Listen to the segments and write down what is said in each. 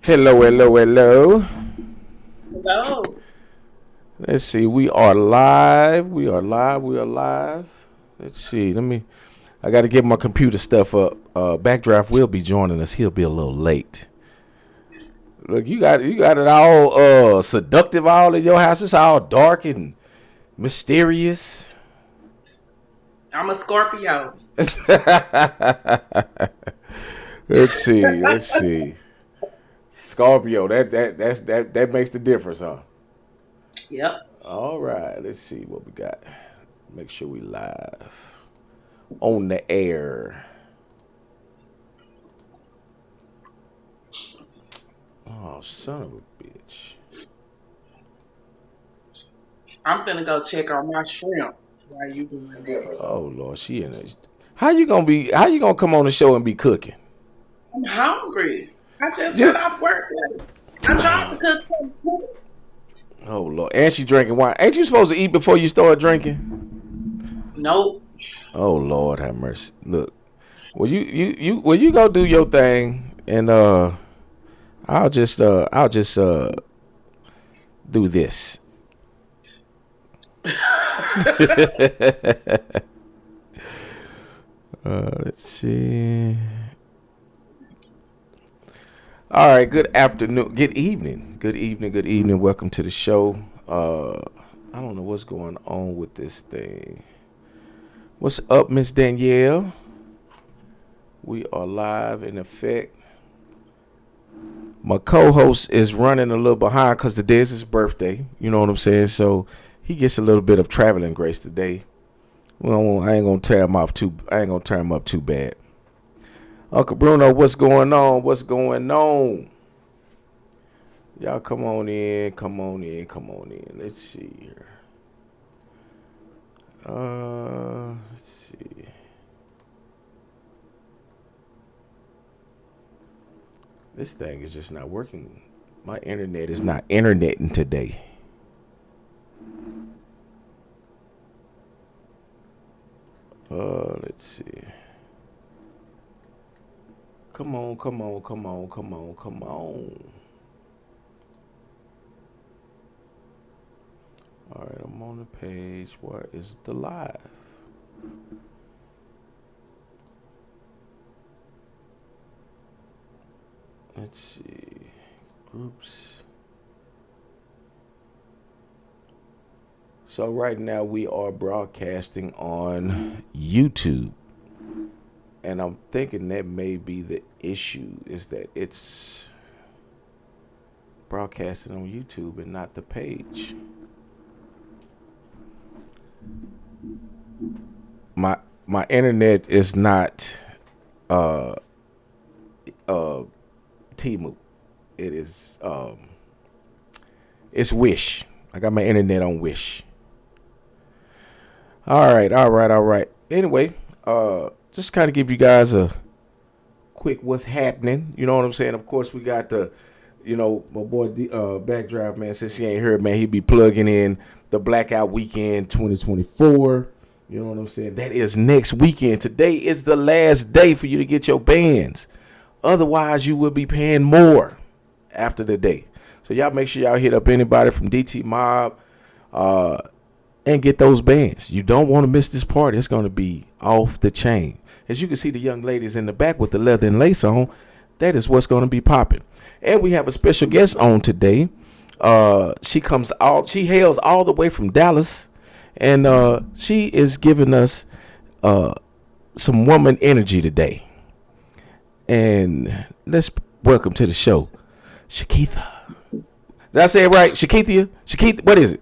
Hello, hello, hello. Hello. Let's see. We are live. We are live. We are live. Let's see. I got to get my computer stuff up. Backdraft will be joining us. He'll be a little late. Look, you got it all seductive all in your house. It's all dark and mysterious. I'm a Scorpio. Let's see. Let's see. Scorpio. That makes the difference, huh? Yep. All right. Let's see what we got. Make sure we live on the air. Oh, son of a bitch. I'm finna go check on my shrimp while you doing that. Oh Lord, she in it. How you gonna come on the show and be cooking? I'm hungry. I just got You, off work. I tried to cook something. oh Lord, and she drinking wine. Ain't you supposed to eat before you start drinking? Nope. Oh Lord, have mercy. Look, will you go do your thing and I'll just do this. Let's see. All right. Good afternoon. Good evening. Good evening. Good evening. Welcome to the show. I don't know what's going on with this thing. What's up, Miss Danielle? We are live in effect. My co-host is running a little behind because today is his birthday. You know what I'm saying? So he gets a little bit of traveling grace today. Well, I ain't gonna tear him off too. I ain't gonna tear him up too bad. Uncle Bruno, what's going on? What's going on? Y'all come on in, come on in, come on in. Let's see here. Let's see. This thing is just not working. My internet is not interneting today. Let's see. Come on, come on, come on, come on, come on. All right, I'm on the page. Where is the live? Let's see. Groups. So right now we are broadcasting on YouTube. And I'm thinking that may be the issue is that it's broadcasting on YouTube and not the page. My internet is not Timu. It is it's Wish. I got my internet on Wish. All right, all right, all right. Anyway, just kind of give you guys a quick what's happening. You know what I'm saying? Of course, we got my boy Backdrive, man. Since he ain't heard, man, he be plugging in the Blackout Weekend 2024. You know what I'm saying? That is next weekend. Today is the last day for you to get your bands. Otherwise, you will be paying more after the day. So y'all make sure y'all hit up anybody from DT Mob and get those bands. You don't want to miss this party. It's going to be off the chain. As you can see the young ladies in the back with the leather and lace on, that is what's going to be popping. And we have a special guest on today. She hails all the way from Dallas, and she is giving us some woman energy today. And let's welcome to the show, Shakitha. Did I say it right? Shakitha, what is it?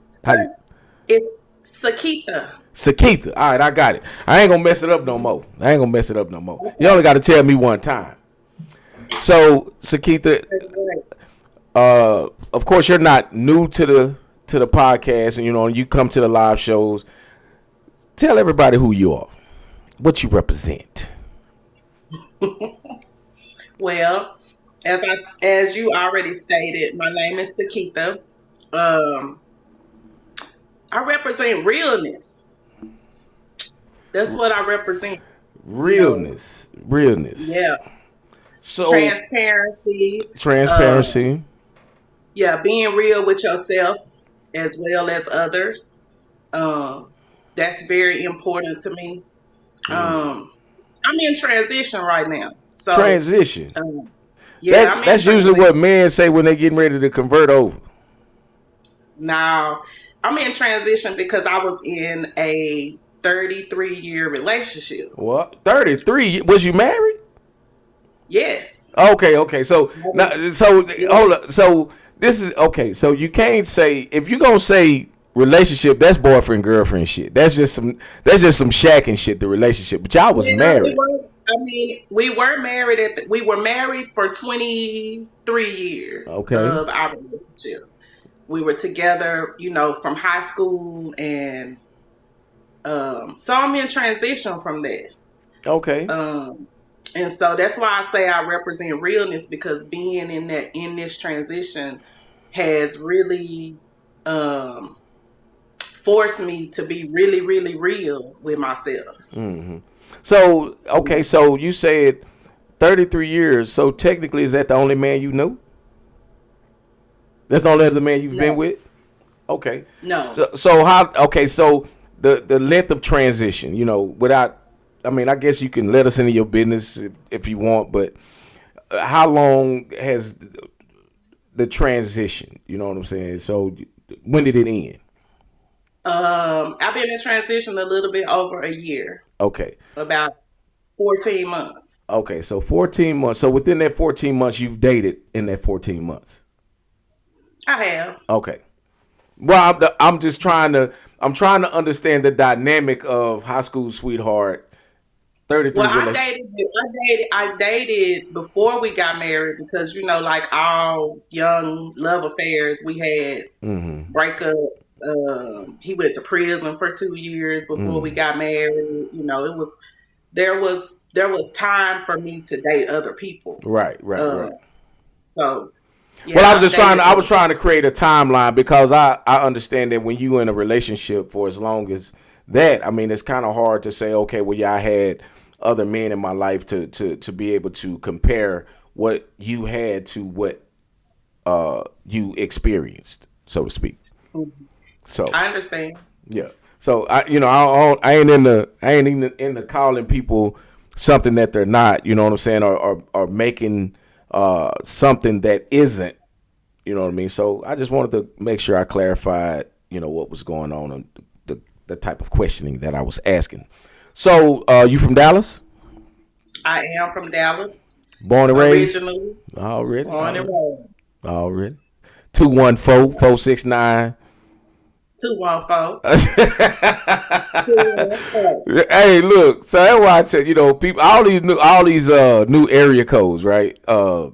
It's Sakita. Sakitha. All right, I got it. I ain't gonna mess it up no more. You only got to tell me one time. So, Sakitha, of course, you're not new to the podcast, and you come to the live shows. Tell everybody who you are, what you represent. Well, as you already stated, my name is Sakita. I represent realness. That's what I represent. You know. Realness. Yeah. So transparency, um, transparency. yeah, being real with yourself as well as others. Um, that's very important to me. Um, I'm in transition right now, so Transition. um, yeah, That I'm in that's usually what transition men say when they getting ready to convert over. now. I'm in transition because I was in a 33-year relationship. What? 33? Was you married? Yes, Okay, okay. So I now, was- so yeah, hold up. So this is okay. So you can't say if you gonna say relationship, that's boyfriend girlfriend shit. That's just some shacking shit. The relationship, but y'all was yeah, we married. were. I mean, we were married we were married for 23 years Okay, of our relationship. We were together, from high school, and so I'm in transition from that. okay, Um, and so that's why I say I represent realness, because being in this transition has really um, forced me to be really, really real with myself. so okay. So you said 33 years. So technically, is that the only man you knew? That's the only other man you've been No, with. Okay. no. So how? Okay. So the length of transition. Without. I mean, I guess you can let us into your business if you want, but how long has the transition? You know what I'm saying? So when did it end? I've been in transition a little bit over a year, Okay. about 14 months. Okay. So 14 months. So within that 14 months, you've dated in that 14 months. I have. Okay. Well, I'm just trying to understand the dynamic of high school sweetheart 33 Well, relation. I dated before we got married, because like all young love affairs, we had breakups. He went to prison for 2 years before we got married. There was time for me to date other people. Right, right, Uh, right. so Well, yeah, I've dated I was other people. trying to create a timeline because I understand that when you in a relationship for as long as that, I mean, it's kind of hard to say, okay, well, yeah, I had other men in my life to be able to compare what you had to what you experienced, so to speak. So I understand. yeah. So I ain't in the calling people something that they're not. You know what I'm saying? Or making something that isn't. You know what I mean? So I just wanted to make sure I clarified, what was going on and the type of questioning that I was asking. So you from Dallas? I am from Dallas, Born and raised? originally, Already, born and already, raised. already. 214-469. 214. Hey, look. So that's why I said, people, all these new area codes, right? The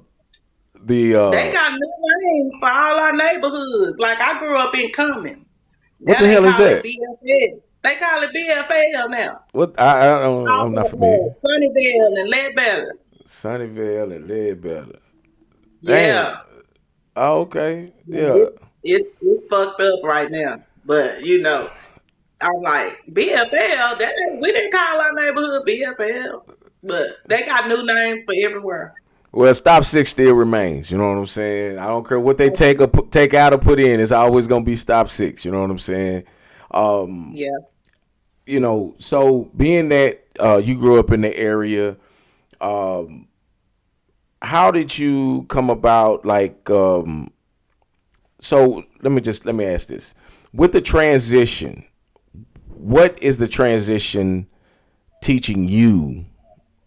They got new names for all our neighborhoods. Like, I grew up in Cummings. what Now the they hell is call it that? BFL. They call it BFL now. What I don't, Off I'm not of familiar. Sunnyvale and Ledbetter. Sunnyvale and Ledbetter. Damn. Yeah. Oh, okay. Yeah. It's fucked up right now. But I'm like, BFL, we didn't call our neighborhood BFL. But they got new names for everywhere. Well, stop six still remains. You know what I'm saying? I don't care what they take out or put in. It's always gonna be stop six. You know what I'm saying? Um, Yeah. so being that you grew up in the area, um, how did you come about? Like, so let me ask this: with the transition, what is the transition teaching you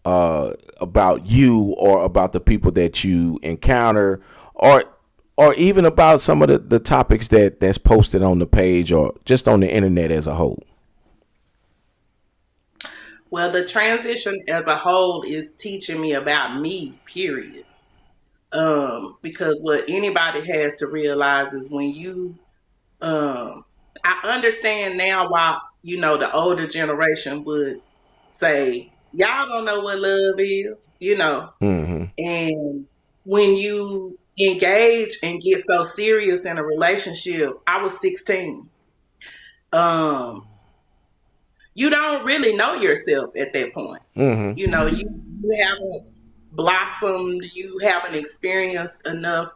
about you or about the people that you encounter or even about some of the topics that's posted on the page or just on the internet as a whole? Well, the transition as a whole is teaching me about me, period. Because what anybody has to realize is when um, I understand now why, the older generation would say, y'all don't know what love is. Mm-hmm. And when you engage and get so serious in a relationship, I was 16. Um, you don't really know yourself at that point. Mm-hmm. You haven't. blossomed, you haven't experienced enough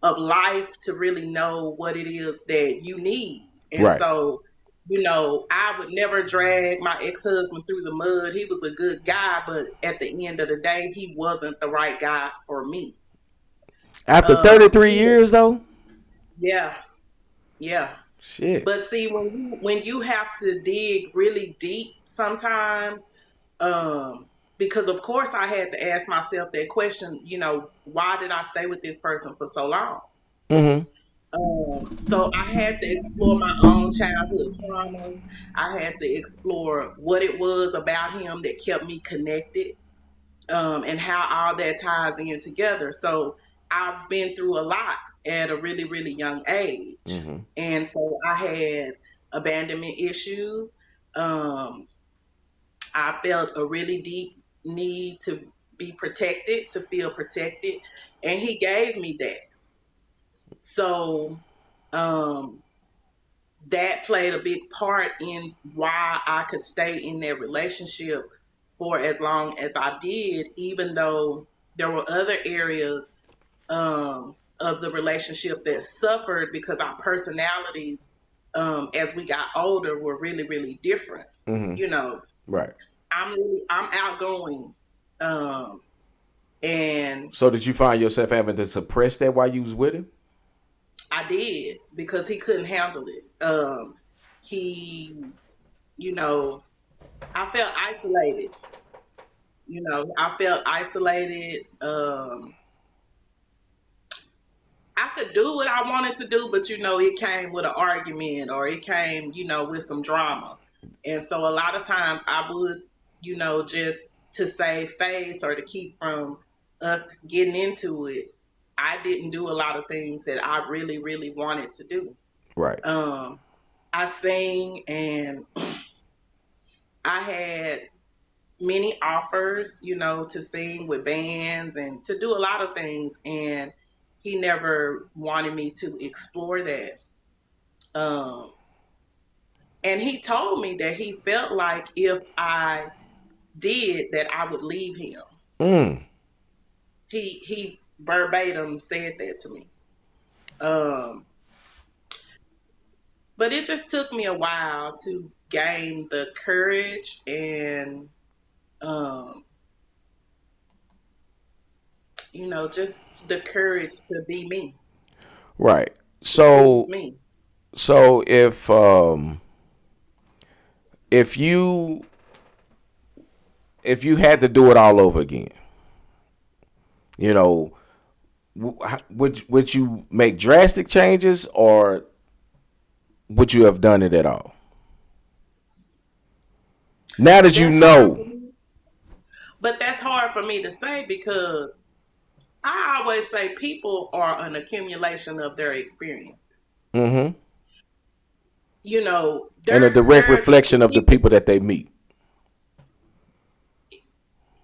of life to really know what it is that you need. And Right. so, I would never drag my ex-husband through the mud. He was a good guy, but at the end of the day, he wasn't the right guy for me. After 33 He was, years though? yeah, yeah. Shit. But see, when you have to dig really deep sometimes, um, because of course I had to ask myself that question, why did I stay with this person for so long? Mm-hmm. So I had to explore my own childhood traumas. I had to explore what it was about him that kept me connected, and how all that ties in together. So I've been through a lot at a really, really young age. Mm-hmm. And so I had abandonment issues. Um, I felt a really deep need to be protected, to feel protected. And he gave me that. So um, that played a big part in why I could stay in that relationship for as long as I did, even though there were other areas of the relationship that suffered because our personalities, as we got older, were really, really different. Mm-hmm. You know, Right. I'm outgoing, um, and So did you find yourself having to suppress that while you was with him? I did because he couldn't handle it. He, you know, I felt isolated. I felt isolated. I could do what I wanted to do, but it came with an argument or it came, with some drama. And so a lot of times I was, just to save face or to keep from us getting into it, I didn't do a lot of things that I really, really wanted to do. Right. Um, I sing and I had many offers, to sing with bands and to do a lot of things. And he never wanted me to explore that. Um, and he told me that he felt like if I did that, I would leave him. Mm. He verbatim said that to me. Um, but it just took me a while to gain the courage and um, just the courage to be me, Right. to choose So me. so if you if you had to do it all over again, you know, would you make drastic changes or would you have done it at all? Now that you That's hard for know. me. But that's hard for me to say because I always say people are an accumulation of their experiences. Mm-hmm. And a direct There are reflection of the people, people that they meet.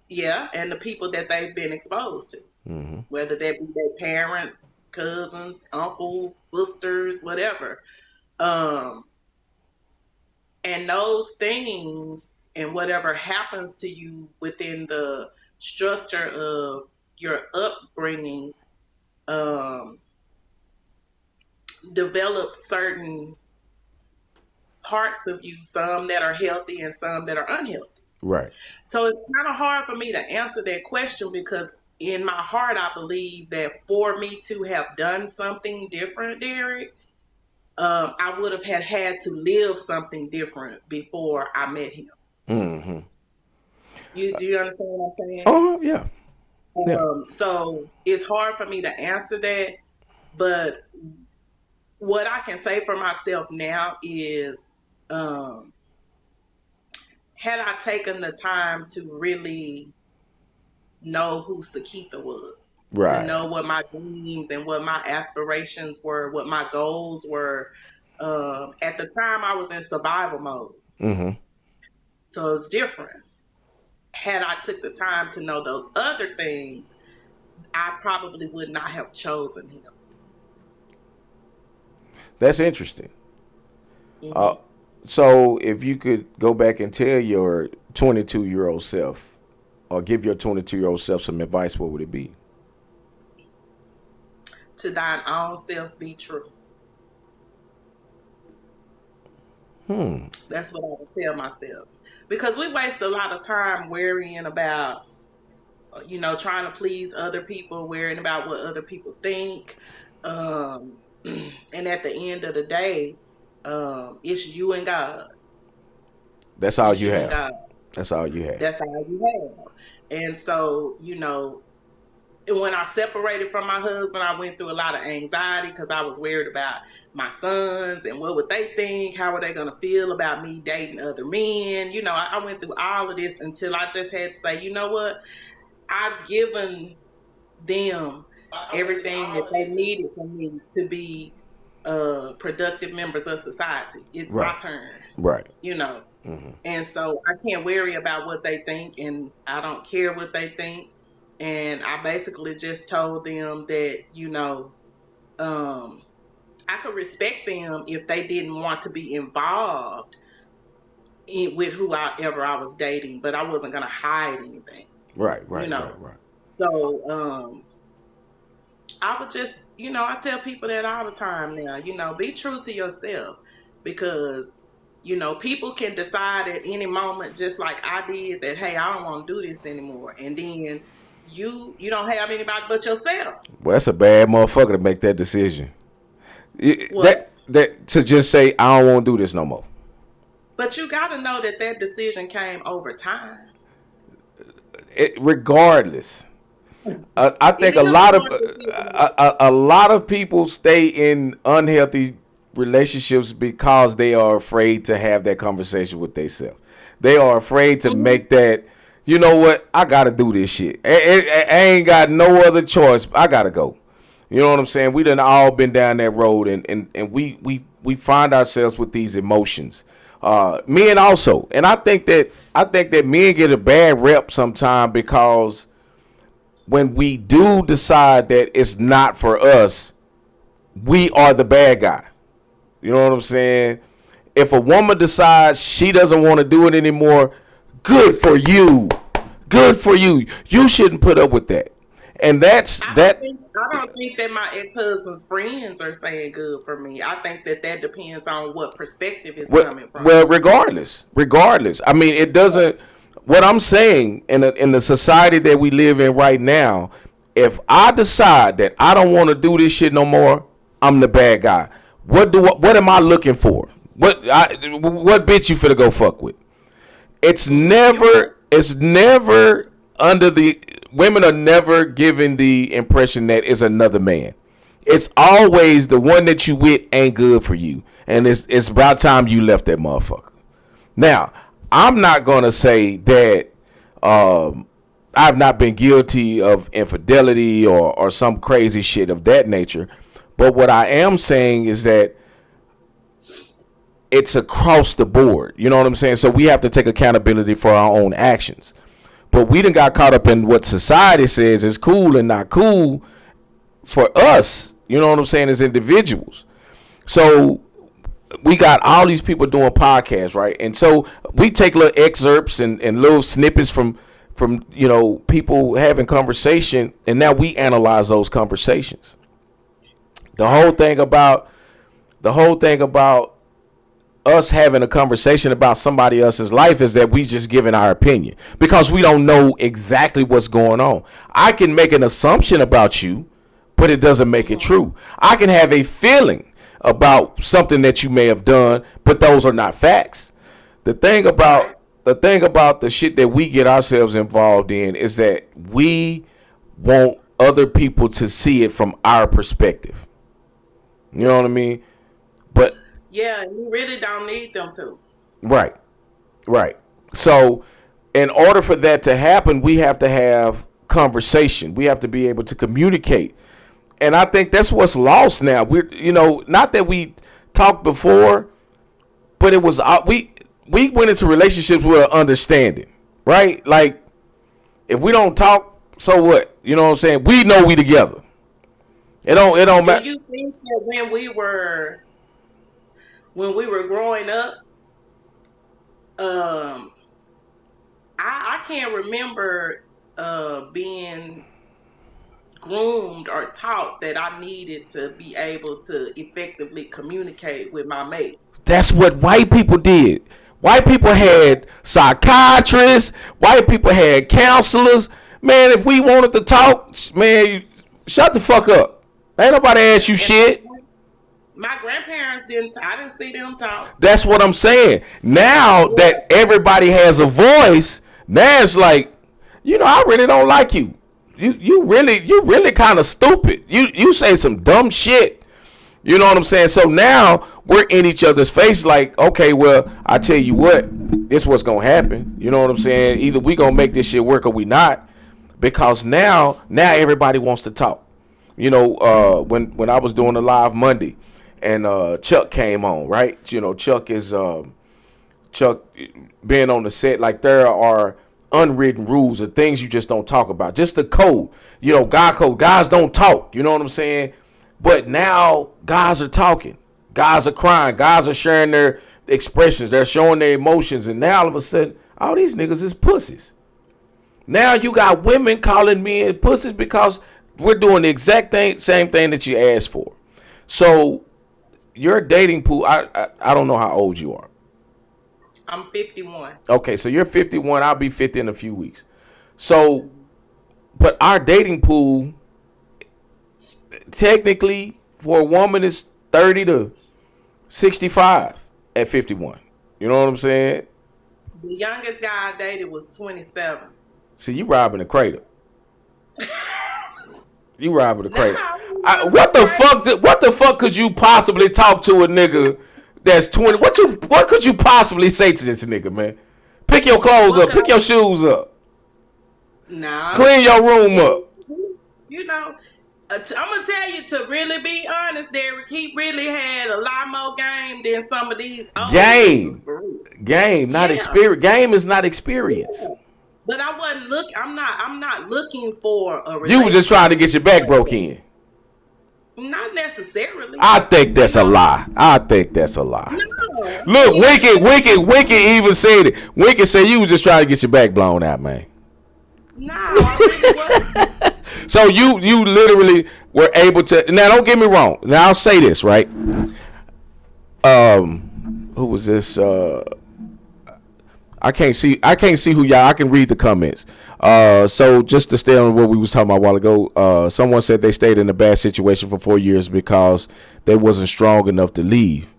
yeah, and the people that they've been exposed to, Mm-hmm. whether that be their parents, cousins, uncles, sisters, whatever. Um, and those things and whatever happens to you within the structure of your upbringing um, develops certain parts of you, some that are healthy and some that are unhealthy. Right. So it's kind of hard for me to answer that question because in my heart, I believe that for me to have done something different, Derek, I would have had to live something different before I met him. Mm-hmm. Do you understand what I'm saying? Oh yeah. Yeah. So it's hard for me to answer that, but what I can say for myself now is, um, had I taken the time to really know who Sakita was, to Right. know what my dreams and what my aspirations were, what my goals were. At the time, I was in survival mode, Mm-hmm. so it's different. Had I took the time to know those other things, I probably would not have chosen him. That's interesting. Uh, Hmm. so if you could go back and tell your 22-year-old self, or give your 22-year-old self some advice, what would it be? To thine own self be true. That's what I would tell myself. Because we waste a lot of time worrying about, trying to please other people, worrying about what other people think. Um, and at the end of the day, it's you and God. That's all It's you you and have. God. That's all you have. That's all you have. And so, and when I separated from my husband, I went through a lot of anxiety because I was worried about my sons and what would they think? How are they going to feel about me dating other men? I went through all of this until I just had to say, you know what? I've given them everything that they needed from me to be productive members of society. It's my Right. turn, Right. you know. Hmm. And so I can't worry about what they think, and I don't care what they think. And I basically just told them that, um, I could respect them if they didn't want to be involved with whoever I was dating, but I wasn't going to hide anything, Right. you Right. know. Right. Right. So I would just, I tell people that all the time now, be true to yourself because, people can decide at any moment, just like I did, that, hey, I don't want to do this anymore. And then you don't have anybody but yourself. Well, that's a bad motherfucker to make that decision. What? That to just say I don't want to do this no more. But you got to know that that decision came over time. Regardless, I It think is a hard decision. a lot of people stay in unhealthy relationships because they are afraid to have that conversation with themselves. They are afraid to Mhm. make that. You know what? I gotta do this shit. I ain't got no other choice. I gotta go. You know what I'm saying? We done all been down that road, and we find ourselves with these emotions. Men also, and I think that men get a bad rep sometimes because when we do decide that it's not for us, we are the bad guy. You know what I'm saying? If a woman decides she doesn't want to do it anymore, good for you. Good for you. You shouldn't put up with that. And that's I don't that. think I don't think that my ex-husband's friends are saying good for me. I think that that depends on what perspective it's Well, coming from. well, regardless. I mean, it doesn't. What I'm saying in the society that we live in right now, if I decide that I don't want to do this shit no more, I'm the bad guy. What am I looking for? What bitch you finna go fuck with? It's never under the women are never given the impression that it's another man. It's always the one that you with ain't good for you, and it's about time you left that motherfucker. Now, I'm not gonna say that I've not been guilty of infidelity or some crazy shit of that nature, but what I am saying is that it's across the board. You know what I'm saying? So we have to take accountability for our own actions. But we done got caught up in what society says is cool and not cool for us. You know what I'm saying? As individuals. So we got all these people doing podcasts, right? And so we take little excerpts and little snippets from people having conversation, and now we analyze those conversations. The whole thing about the whole thing about us having a conversation about somebody else's life is that we just giving our opinion because we don't know exactly what's going on. I can make an assumption about you, but it doesn't make it true. I can have a feeling about something that you may have done, but those are not facts. The thing Right. about the thing about the shit that we get ourselves involved in is that we want other people to see it from our perspective. You know what I mean? But Yeah, you really don't need them to. right. Right. So, in order for that to happen, we have to have conversation. We have to be able to communicate. And I think that's what's lost now. Not that we talked before, but it was we went into relationships with an understanding, right? Like if we don't talk, so what? You know what I'm saying? We know we together. It don't Do matter. you think that when we were growing up, um, I can't remember being groomed or taught that I needed to be able to effectively communicate with my mate. That's what white people did. White people had psychiatrists. White people had counselors. Man, if we wanted to talk, man, shut the fuck up. Ain't nobody ask you And shit. my grandparents didn't. I didn't see them talk. That's what I'm saying. Now Yeah. that everybody has a voice, now it's like, I really don't like you. You really kind of stupid. You say some dumb shit. You know what I'm saying? So now we're in each other's face like, okay, well, I tell you what, this what's gonna happen. You know what I'm saying? Either we gonna make this shit work or we not. Because now everybody wants to talk. When I was doing the live Monday and Chuck came on, right? Chuck is Chuck being on the set, like there are unwritten rules and things you just don't talk about. Just the code. God code. Guys don't talk. You know what I'm saying? But now guys are talking. Guys are crying. Guys are sharing their expressions. They're showing their emotions. And now all of a sudden, all these niggas is pussies. Now you got women calling men pussies because we're doing the exact same thing that you asked for. So your dating pool, I don't know how old you are. I'm 51. Okay, so you're 51. I'll be 50 in a few weeks. So, but our dating pool, technically, for a woman is 30 to 65 at 51. You know what I'm saying? The youngest guy I dated was 27. See, you robbing the cradle. You robbing the cradle. Nah, What the fuck? What the fuck could you possibly talk to a nigga that's 20? What could you possibly say to this nigga, man? Pick your clothes up. Pick your shoes up. nah. Clean your room up. You know, I'm gonna tell you, to really be honest, Derek, he really had a lot more game than some of these old Game. niggas, for real. Game, not Yeah. experience. Game is not experience. But I wasn't look. I'm not looking for a relationship. You was just trying to get your back broke in. Not necessarily. I think that's a lie. I think that's a lie. No. Look, Wicked even said it. Wicked said you was just trying to get your back blown out, man. No, I really wasn't. So you literally were able to. Now, don't get me wrong. Now, I'll say this, right? Who was this? I can't see who y'all. I can read the comments. So just to stay on what we was talking about a while ago, someone said they stayed in a bad situation for 4 years because they wasn't strong enough to leave.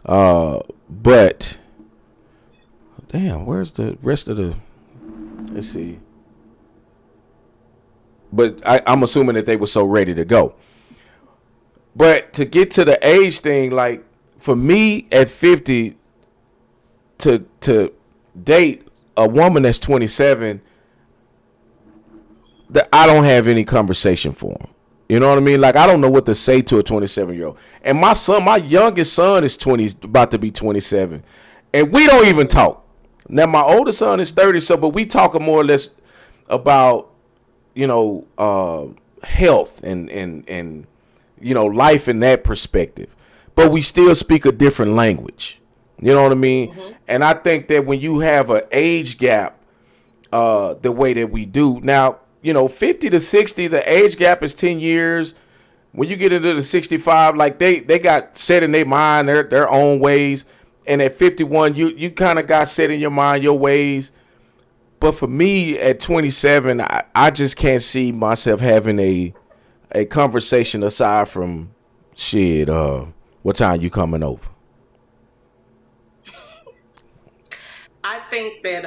But damn, where's the rest of the? Let's see. But I'm assuming that they were so ready to go. But to get to the age thing, like for me at 50, to date a woman that's 27, that I don't have any conversation for him. You know what I mean? Like I don't know what to say to a 27-year-old. And my youngest son is 20, about to be 27, and we don't even talk. Now my oldest son is 30, but we talk more or less about health and life in that perspective. But we still speak a different language. You know what I mean? Mm-hmm. And I think that when you have an age gap, the way that we do now, 50 to 60, the age gap is 10 years. When you get into the 65, like they got set in their mind their own ways. And at 51, you kind of got set in your mind your ways. But for me at 27, I just can't see myself having a conversation aside from shit. What time you coming over? I think that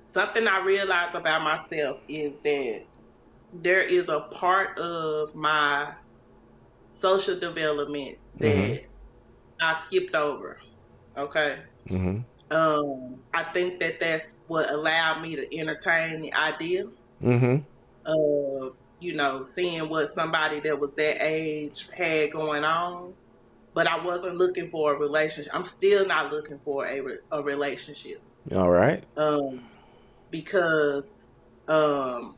something I realize about myself is that there is a part of my social development that mm-hmm. I skipped over. Okay. Mm-hmm. I think that that's what allowed me to entertain the idea mm-hmm. of, seeing what somebody that was that age had going on. But I wasn't looking for a relationship. I'm still not looking for a relationship. All right. Because I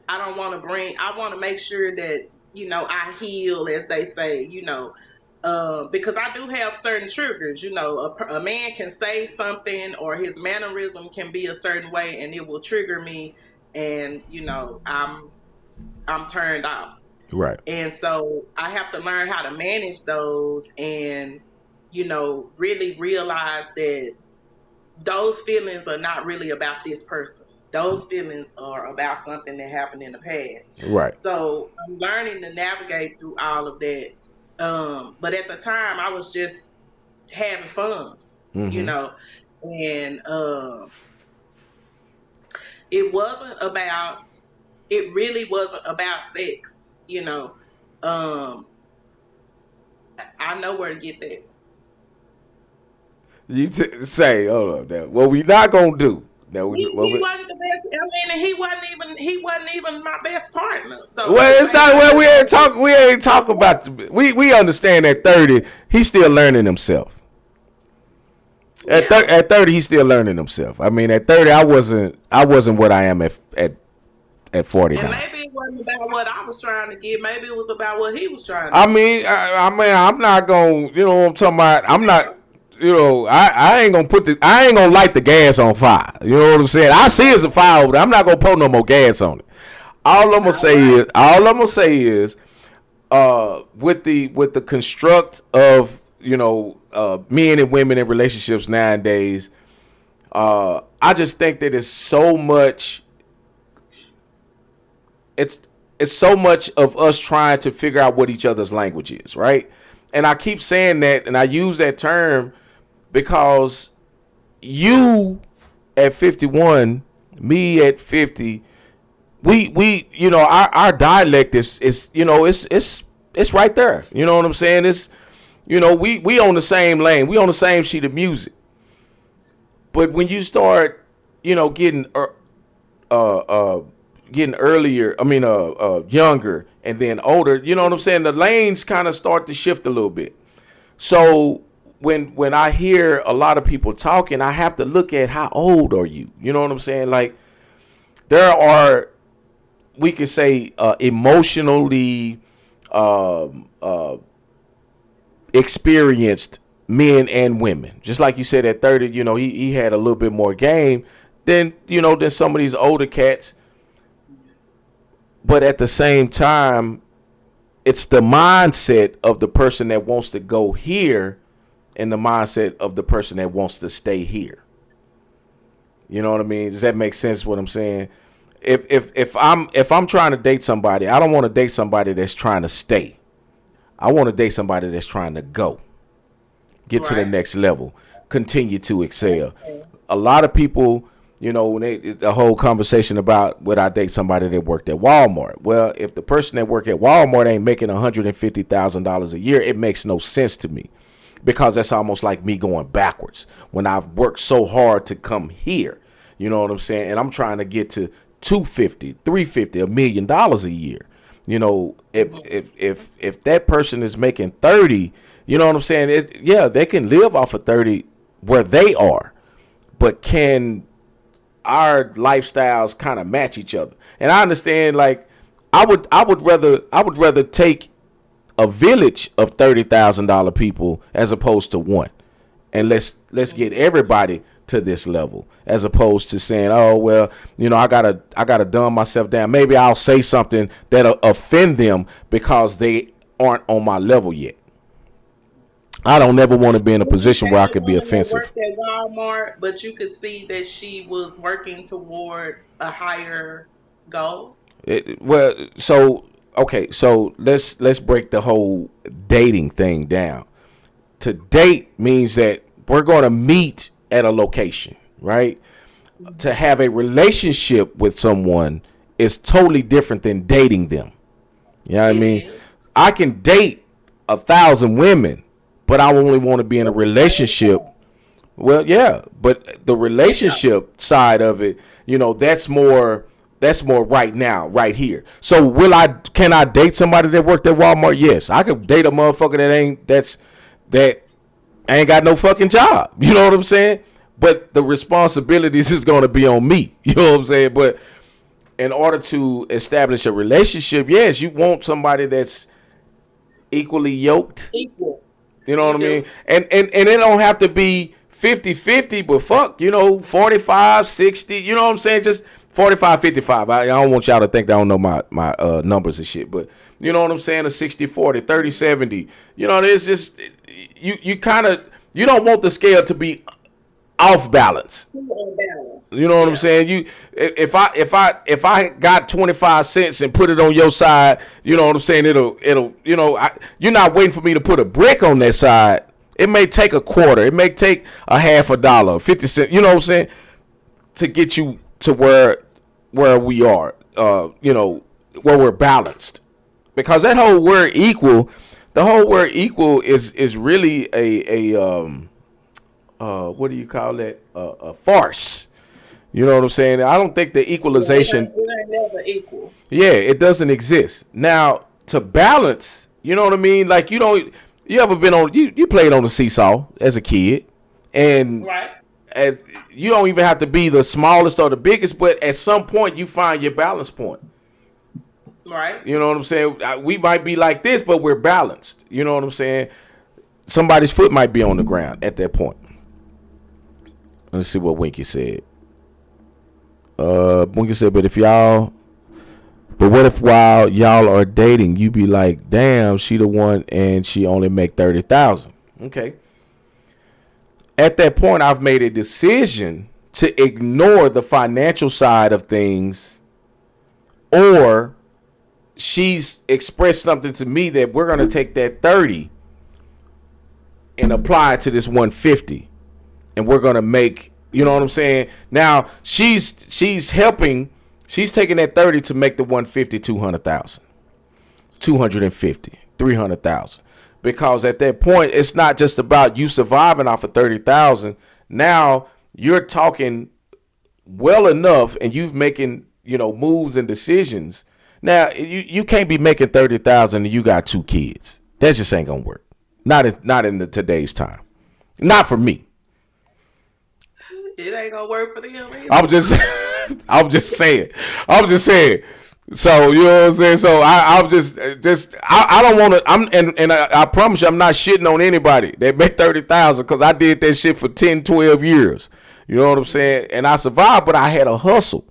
don't want to I want to make sure that, I heal, as they say, because I do have certain triggers. You know, a man can say something or his mannerism can be a certain way, and it will trigger me, and you know, I'm turned off. Right. And so I have to learn how to manage those, and you know, really realize that those feelings are not really about this person. Those feelings are about something that happened in the past. Right. So I'm learning to navigate through all of that. But at the time, I was just having fun, you Mm-hmm. know, and it wasn't about. It really wasn't about sex, you know. Um, I know where to get that. You say, hold up, now. What we not gonna do? Now, He wasn't the best. I mean, and he wasn't even my best partner. So at the well, it's same not. Well, time, we ain't talk. We ain't talk about. We understand at 30, he's still learning himself. yeah. At 30, he's still learning himself. I mean, at 30, I wasn't what I am at And 49. maybe it wasn't about what I was trying to get. Maybe it was about what he was trying to I get. mean, I'm not gonna, you know what I'm talking about. I'm not, you know, I ain't gonna I ain't gonna light the gas on fire. You know what I'm saying? I see it's a fire over there. I'm not gonna pour no more gas on it. All right. All I'm gonna say is, with the construct of, you know, men and women in relationships nowadays, I just think that it's so much. It's it's so much of us trying to figure out what each other's language is, right? And I keep saying that, and I use that term because you at 51, me at 50, we you know, our dialect is you know, it's right there. You know what I'm saying? It's, you know, we on the same lane, we on the same sheet of music. But when you start, you know, getting earlier, I mean, younger and then older, you know what I'm saying? The lanes kind of start to shift a little bit. So when I hear a lot of people talking, I have to look at how old are you? You know what I'm saying? Like, there are, we could say, emotionally experienced men and women. Just like you said, at 30, you know, he had a little bit more game than, you know, than some of these older cats. But at the same time, it's the mindset of the person that wants to go here and the mindset of the person that wants to stay here. You know what I mean? Does that make sense what I'm saying? If I'm trying to date somebody, I don't want to date somebody that's trying to stay. I want to date somebody that's trying to go. Get to the Right. next level. Continue to excel. A lot of people, you know, when the whole conversation about would I date somebody that worked at Walmart? Well, if the person that worked at Walmart ain't making $150,000 a year, it makes no sense to me, because that's almost like me going backwards when I've worked so hard to come here. You know what I'm saying? And I'm trying to get to 250, 350, $1 million a year. You know, if that person is making 30, you know what I'm saying? Yeah, they can live off of 30 where they are, but can our lifestyles kind of match each other? And I understand, like, I would rather take a village of $30,000 people as opposed to one, and let's get everybody to this level, as opposed to saying, oh well, you know, I gotta dumb myself down. Maybe I'll say something that'll offend them because they aren't on my level yet. I don't ever want to be in a Was it position where that I the could be woman that offensive. worked at Walmart, but you could see that she was working toward a higher goal? Well, so okay, so let's break the whole dating thing down. To date means that we're going to meet at a location, right? To have a relationship with someone is totally different than dating them. You know what I It mean? is. I can date 1,000 women, but I only want to be in a relationship. Well, yeah, but the Yeah. relationship side of it, you know, that's more right now, right here. So can I date somebody that worked at Walmart? Yes. I could date a motherfucker that ain't got no fucking job. You know what I'm saying? But the responsibilities is going to be on me. You know what I'm saying? But in order to establish a relationship, yes, you want somebody that's equally yoked. Equal. You know We what I mean? do. And it don't have to be 50-50, but fuck, 45-60, you know what I'm saying? Just 45-55. I don't want y'all to think that I don't know my numbers and shit, but you know what I'm saying? A 60-40, 30-70. There's just you kind of you don't want the scale to be off balance. Too unbalanced. You know what I'm Yeah. saying? If I got 25 cents and put it on your side, you know what I'm saying? It'll you're not waiting for me to put a brick on that side. It may take a quarter. It may take a half a dollar, 50 cents. You know what I'm saying? To get you to where we are. Where we're balanced. Because that whole word equal, the whole word equal is really what do you call that? A farce. You know what I'm saying? I don't think the equalization. It ain't never equal. Yeah, it doesn't exist. Now to balance, you know what I mean? Like you ever been on you played on the seesaw as a kid, and Right. as you don't even have to be the smallest or the biggest, but at some point you find your balance point. Right. You know what I'm saying? We might be like this, but we're balanced. You know what I'm saying? Somebody's foot might be on the ground at that point. Let's see what Winky said. Winky said, but what if while y'all are dating, you be like, damn, she the one and she only make 30,000. Okay. At that point, I've made a decision to ignore the financial side of things, or she's expressed something to me that we're going to take that 30 and apply it to this 150. And we're going to make, you know what I'm saying? Now, she's helping, she's taking that 30 to make the 150 200,000, 250, 300,000. Because at that point, it's not just about you surviving off of 30,000. Now you're talking well enough and you've making, moves and decisions. Now you can't be making 30,000 and you got 2 kids. That just ain't gonna work. Not in today's time. Not for me. It ain't gonna work for them either. I'm just saying. So you know what I'm saying. So I'm just I don't want to. I promise you, I'm not shitting on anybody that make 30,000 because I did that shit for 10, 12 years. You know what I'm saying. And I survived, but I had a hustle,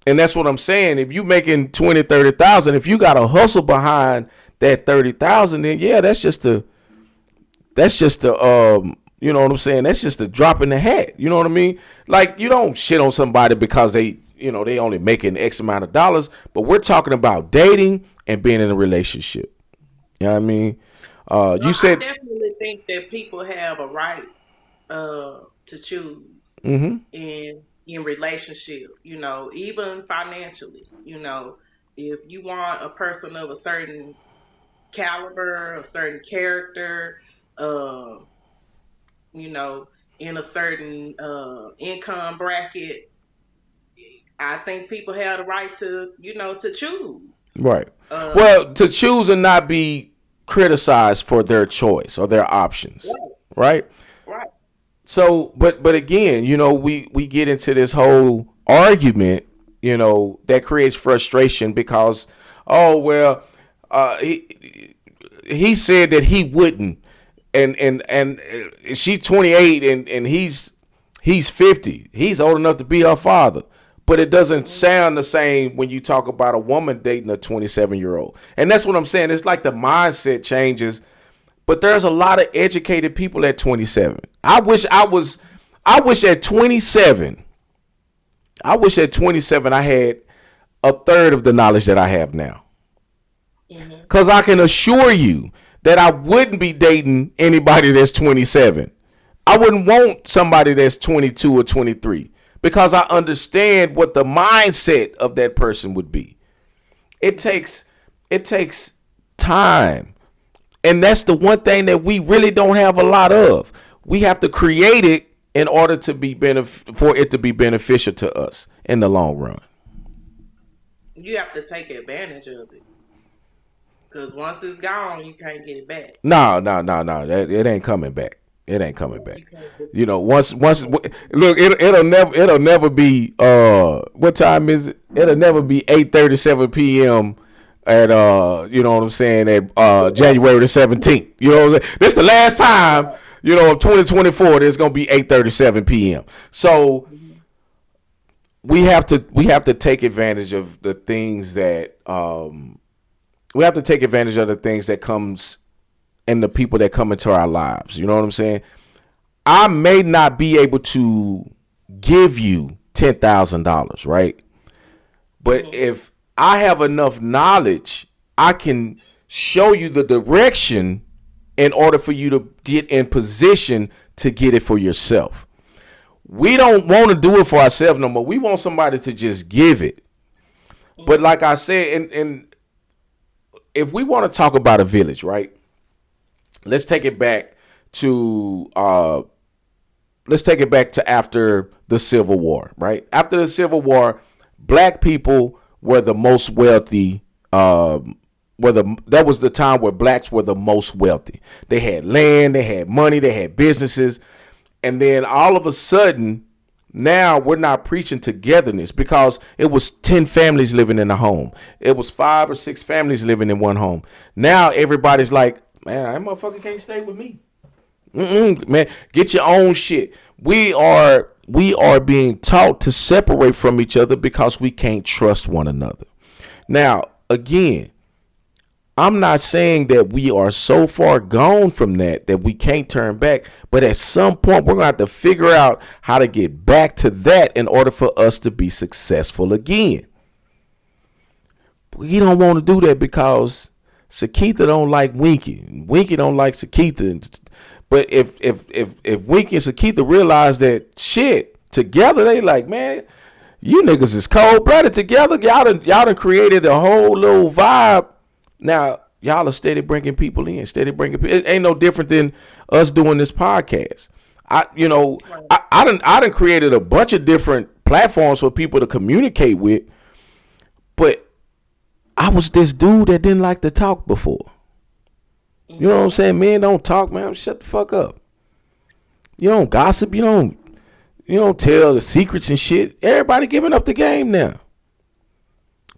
and that's what I'm saying. If you making 20, 30,000, if you got a hustle behind that 30,000, then yeah, that's just the you know what I'm saying? That's just a drop in the hat. You know what I mean? Like, you don't shit on somebody because they only making X amount of dollars, but we're talking about dating and being in a relationship. You know what I mean? You said, I definitely think that people have a right to choose mm-hmm. in relationship, even financially. If you want a person of a certain caliber, a certain character, in a certain income bracket, I think people have the right to choose. Right. Well, to choose and not be criticized for their choice or their options. Right. Right. So, but again, we get into this whole argument, that creates frustration because, he said that he wouldn't. And she's 28 and he's 50. He's old enough to be her father. But it doesn't sound the same when you talk about a woman dating a 27-year-old. And that's what I'm saying. It's like the mindset changes. But there's a lot of educated people at 27. I wish at 27 I had a third of the knowledge that I have now. Because I can assure you that I wouldn't be dating anybody that's 27. I wouldn't want somebody that's 22 or 23 because I understand what the mindset of that person would be. It takes time. And that's the one thing that we really don't have a lot of. We have to create it in order to be for it to be beneficial to us in the long run. You have to take advantage of it. Because once it's gone, you can't get it back. No. It ain't coming back. It ain't coming back. Once look, it'll never be what time is it? It'll never be 8:37 p.m. at you know what I'm saying, at January the 17th. You know what I'm saying? This the last time, you know, of 2024 there's gonna be 8:37 p.m. So we have to take advantage of the things that we have to take advantage of the things that comes and the people that come into our lives. You know what I'm saying? I may not be able to give you $10,000, right? But if I have enough knowledge, I can show you the direction in order for you to get in position to get it for yourself. We don't want to do it for ourselves no more. We want somebody to just give it. But like I said, and if we want to talk about a village, right? Let's take it back to after the Civil War, right? After the Civil War, black people were the most wealthy. That was the time where blacks were the most wealthy. They had land, they had money, they had businesses, and then all of a sudden, now we're not preaching togetherness because it was 10 families living in a home. It was 5 or 6 families living in one home. Now everybody's like, man, that motherfucker can't stay with me. Man, get your own shit. We are being taught to separate from each other because we can't trust one another. Now, again, I'm not saying that we are so far gone from that we can't turn back, but at some point we're going to have to figure out how to get back to that in order for us to be successful again. We don't want to do that because Sakita don't like Winky. Winky don't like Sakita. But if Winky and Sakita realize that shit together, they like, man, you niggas is cold blooded together. Y'all done created a whole little vibe. Now y'all are steady bringing people in, It ain't no different than us doing this podcast. I done created a bunch of different platforms for people to communicate with, but I was this dude that didn't like to talk before. You know what I'm saying? Men don't talk, man. Shut the fuck up. You don't gossip. You don't tell the secrets and shit. Everybody giving up the game now.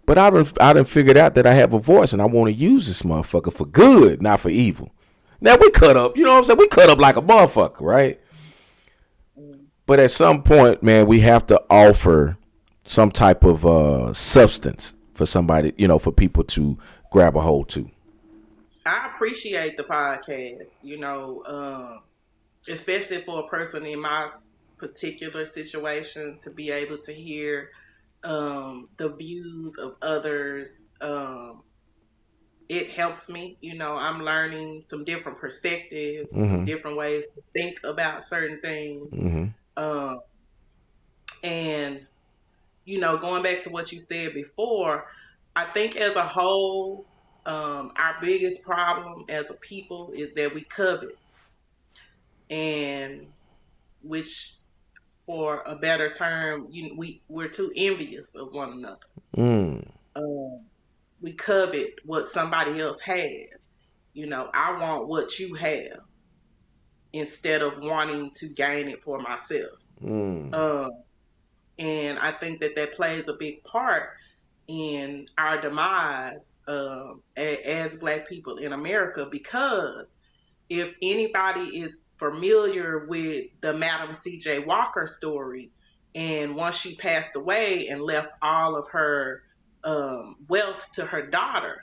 But I done figured out that I have a voice and I want to use this motherfucker for good, not for evil. Now we cut up, you know what I'm saying? We cut up like a motherfucker, right? But at some point, man, we have to offer some type of substance for somebody, for people to grab a hold to. I appreciate the podcast, especially for a person in my particular situation to be able to hear the views of others. It helps me. I'm learning some different perspectives, some different ways to think about certain things. And, going back to what you said before, I think as a whole, our biggest problem as a people is that we covet, and which, for a better term, we're too envious of one another. We covet what somebody else has. I want what you have instead of wanting to gain it for myself. And I think that plays a big part in our demise as Black people in America, because if anybody is familiar with the Madam C.J. Walker story, and once she passed away and left all of her wealth to her daughter,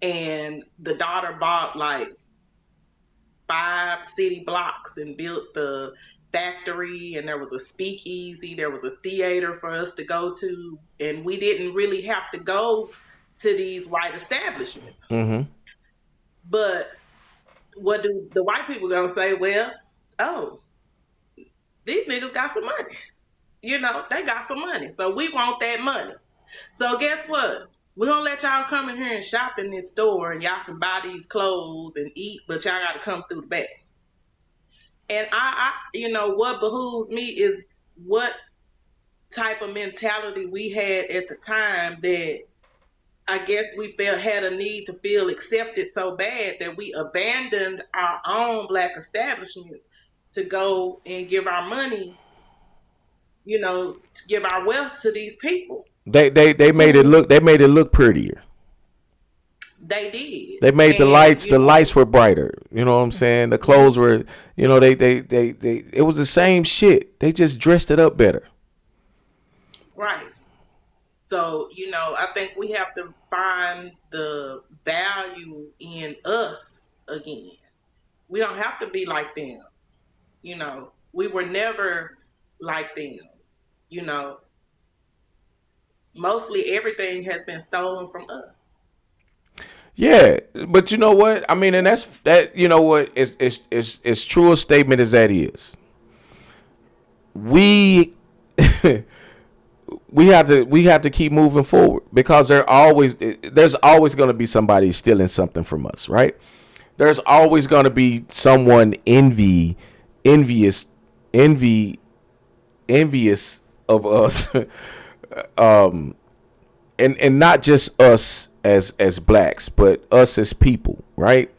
and the daughter bought like 5 city blocks and built the factory, and there was a speakeasy, there was a theater for us to go to, and we didn't really have to go to these white establishments. But what do the white people gonna say? Well, oh, these niggas got some money. They got some money, so we want that money. So guess what? We're gonna let y'all come in here and shop in this store, and y'all can buy these clothes and eat, but y'all gotta come through the back. And I what behooves me is what type of mentality we had at the time, that I guess we had a need to feel accepted so bad that we abandoned our own Black establishments to go and give our money, to give our wealth to these people. They made it look, prettier. They did. They made And the lights were brighter. You know what I'm saying? The clothes were, they it was the same shit. They just dressed it up better. right. So, I think we have to find the value in us again. We don't have to be like them. We were never like them. You know, Mostly everything has been stolen from us. Yeah, but you know what? I mean, and that's that. You know what? It's true a statement as that is. We we have to keep moving forward because there's always going to be somebody stealing something from us, right? There's always going to be someone envious, envy, envious of us, and not just us as blacks, but us as people, right?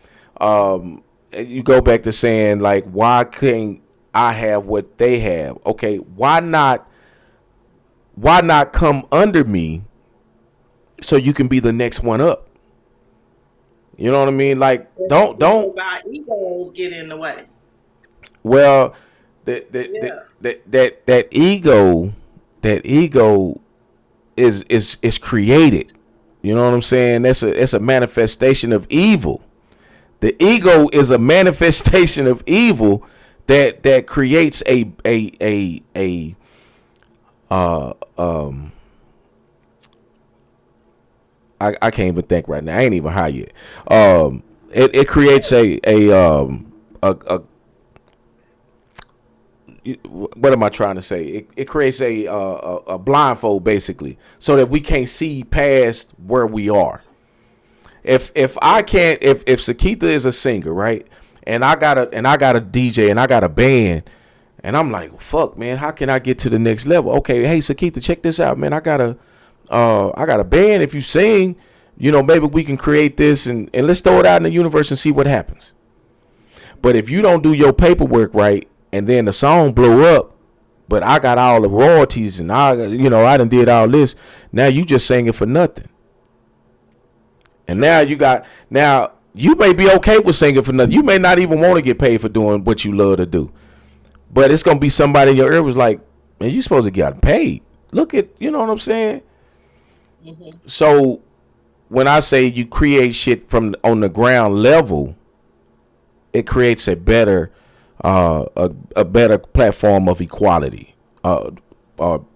And you go back to saying like, why couldn't I have what they have? Okay, why not? Why not come under me so you can be the next one up? You know what I mean? Like, don't. Because our egos get in the way. Well, Yeah. that ego is created. You know what I'm saying? It's a manifestation of evil. The ego is a manifestation of evil that creates a uh um I can't even think right now. I ain't even high yet. It creates a what am I trying to say? It creates a blindfold basically, so that we can't see past where we are. If I can't, if Sakita is a singer, right, and I got a DJ and I got a band, and I'm like, fuck, man, how can I get to the next level? Okay, hey Sakita, check this out, man. I got a band. If you sing, maybe we can create this and let's throw it out in the universe and see what happens. But if you don't do your paperwork right, and then the song blow up, but I got all the royalties and I done did all this. Now you just singing for nothing. And now you may be okay with singing for nothing. You may not even want to get paid for doing what you love to do. But it's gonna be somebody in your ear was like, man, you supposed to get paid. Look at, you know what I'm saying? Hmm. So when I say you create shit from on the ground level, it creates a better a better platform of equality,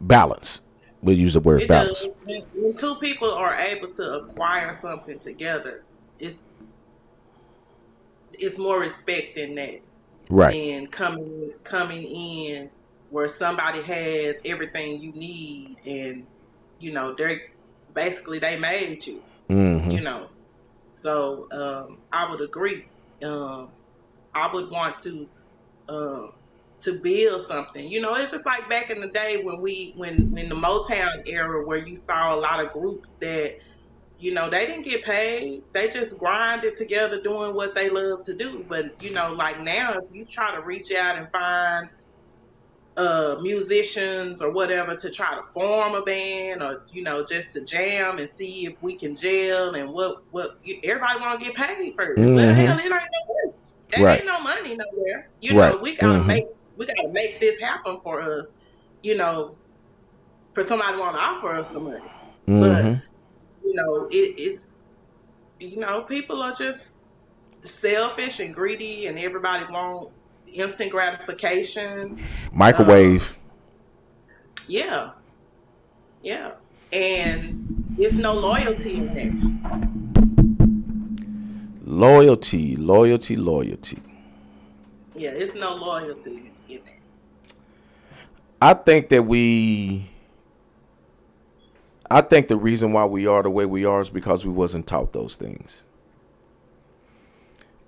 balance. We use the word It does. balance. When two people are able to acquire something together, it's it's more respect than that Right. than coming in where somebody has everything you need and they're basically they made you. Mm-hmm. You know. So I would agree. Um, I would want um, to build something. It's just like back in the day when the Motown era where you saw a lot of groups that they didn't get paid. They just grinded together doing what they love to do. But like now, if you try to reach out and find musicians or whatever to try to form a band or just to jam and see if we can gel and everybody want to get paid first. Well, hell, Mm-hmm. it ain't no money. That Right. ain't no money nowhere. Right. We gotta Mm-hmm. make this happen for us. You know, for somebody want to offer us some money, but Mm-hmm. it's people are just selfish and greedy, and everybody want instant gratification. Um, Microwave. yeah, yeah, and it's no loyalty in that. Loyalty. Loyalty. Loyalty. Yeah, it's no loyalty in that. I think that we. I think the reason why we are the way we are is because we wasn't taught those things.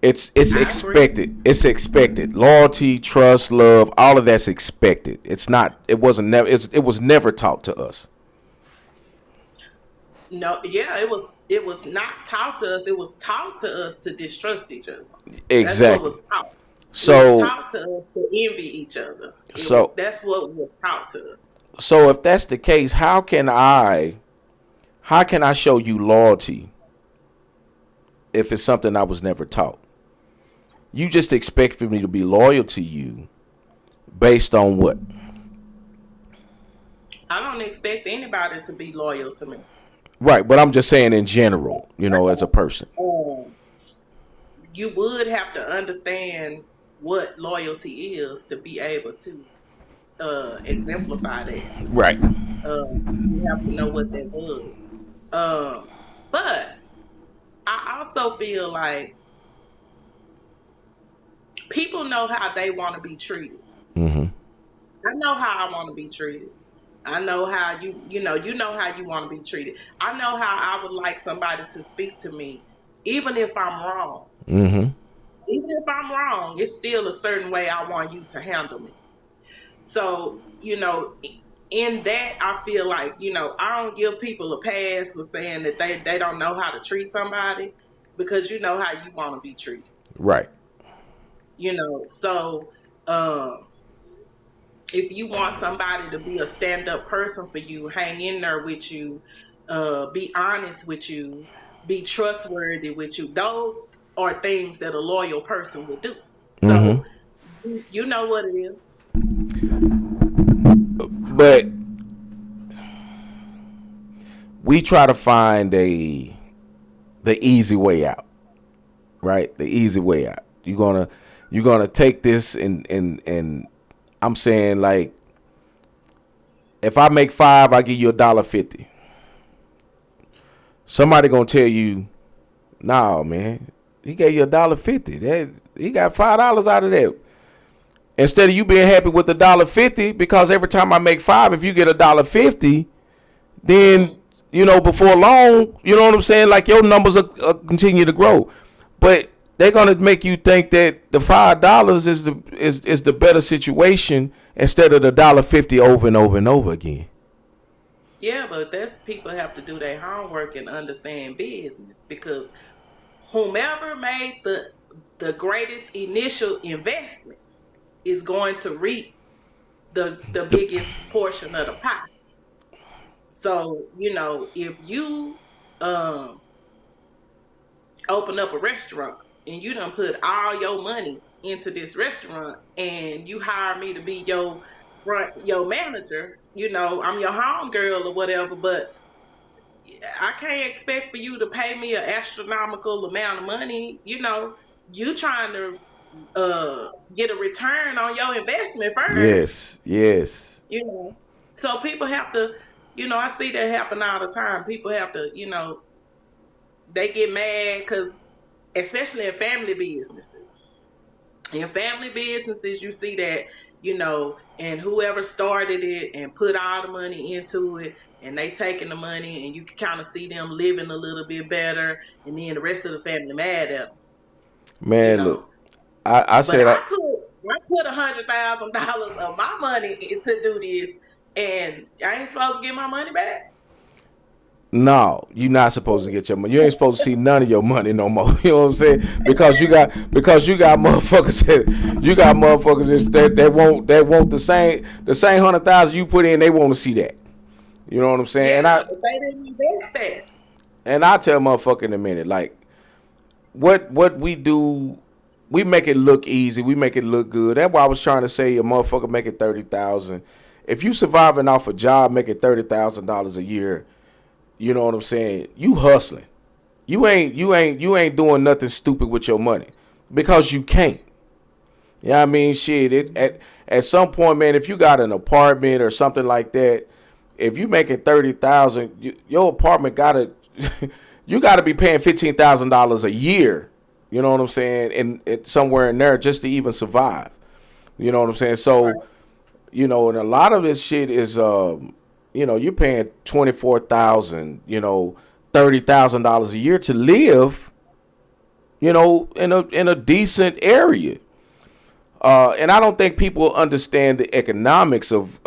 It's I agree. expected. It's expected. Loyalty, trust, love, all of that's expected. It's not. It wasn't never. It was never taught to us. No, yeah, it was not taught to us. It was taught to us to distrust each other. That's what Exactly. was taught. It was So taught to us to envy each other. so That's what was taught to us. So if that's the case, how can I show you loyalty if it's something I was never taught? You just expect for me to be loyal to you based on what? I don't expect anybody to be loyal to me. Right, but I'm just saying in general, as a person. Um, you would have to understand what loyalty is to be able to exemplify that. Right. You have to know what that was. But I also feel like people know how they want to be treated. Mm-hmm. I know how I want to be treated. I know how you know how you want to be treated. I know how I would like somebody to speak to me, even if I'm wrong. Mm-hmm. Even if I'm wrong, it's still a certain way I want you to handle me. So, in that, I feel like, I don't give people a pass for saying that they don't know how to treat somebody because you know how you want to be treated. Right. So if you want somebody to be a stand-up person for you, hang in there with you, be honest with you, be trustworthy with you, those are things that a loyal person would do. Mm-hmm. So you know what it is. But we try to find the easy way out, right? The easy way out. You're gonna take this and I'm saying, like, if I make $5, I give you $1.50. Somebody gonna tell you, nah, man, he gave you $1.50. That he got $5 out of that. Instead of you being happy with $1.50, because every time I make $5, if you get $1.50, then before long, you know what I'm saying? Like, your numbers will continue to grow, but they're gonna make you think that the $5 is the better situation instead of the $1.50 over and over and over again. Yeah, but that's people have to do their homework and understand business because whomever made the greatest initial investment is going to reap the biggest portion of the pie. So, if you open up a restaurant and you done put all your money into this restaurant and you hire me to be your manager, I'm your home girl or whatever, but I can't expect for you to pay me an astronomical amount of money. You trying to get a return on your investment first. Yes. So people have to, I see that happen all the time. People have to, they get mad because, especially in family businesses. In family businesses, you see that, and whoever started it and put all the money into it, and they taking the money, and you can kind of see them living a little bit better, and then the rest of the family mad at them. Man, look, I said I put $100,000 of my money to do this, and I ain't supposed to get my money back. No, you're not supposed to get your money. You ain't supposed to see none of your money no more. You know what I'm saying? Because you got motherfuckers that want the same $100,000 you put in. They want to see that. You know what I'm saying? Yeah, but they didn't invest that. And I tell motherfucker in a minute, like, what we do, we make it look easy. We make it look good. That's why I was trying to say a motherfucker making $30,000. If you surviving off a job making $30,000 a year, you know what I'm saying? You hustling. You ain't doing nothing stupid with your money because you can't. You know what I mean? Shit, at some point, man, if you got an apartment or something like that, if you making $30,000, your apartment gotta you gotta be paying $15,000 a year. You know what I'm saying? And somewhere in there just to even survive. You know what I'm saying? So, Right. and a lot of this shit is you're paying $24,000, $30,000 a year to live, in a decent area. And I don't think people understand the economics of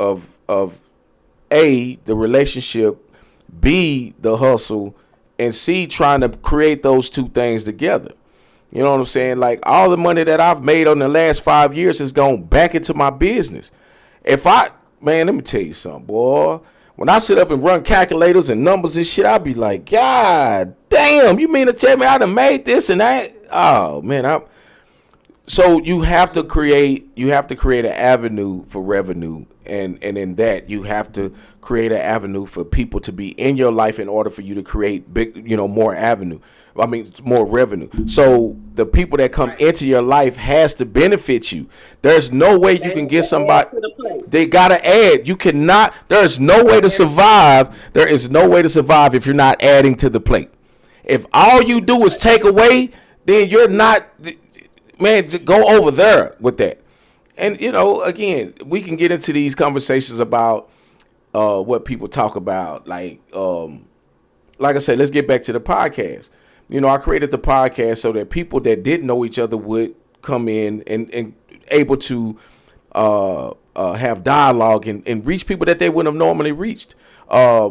A, the relationship, B, the hustle, and C, trying to create those two things together. You know what I'm saying? Like, all the money that I've made on the last 5 years has gone back into my business. If I Man, let me tell you something, boy. When I sit up and run calculators and numbers and shit, I be like, God damn, you mean to tell me I done made this and that? Oh man, so you have to create an avenue for revenue, and in that you have to create an avenue for people to be in your life in order for you to create more avenue. I mean, more revenue. So the people that come into your life has to benefit you. There's no way you can get somebody. They gotta add. You cannot. There's no way to survive. There is no way to survive if you're not adding to the plate. If all you do is take away, then you're not. Man, go over there with that. And again, we can get into these conversations about what people talk about. Like I said, let's get back to the podcast. I created the podcast so that people that didn't know each other would come in and able to have dialogue and reach people that they wouldn't have normally reached. I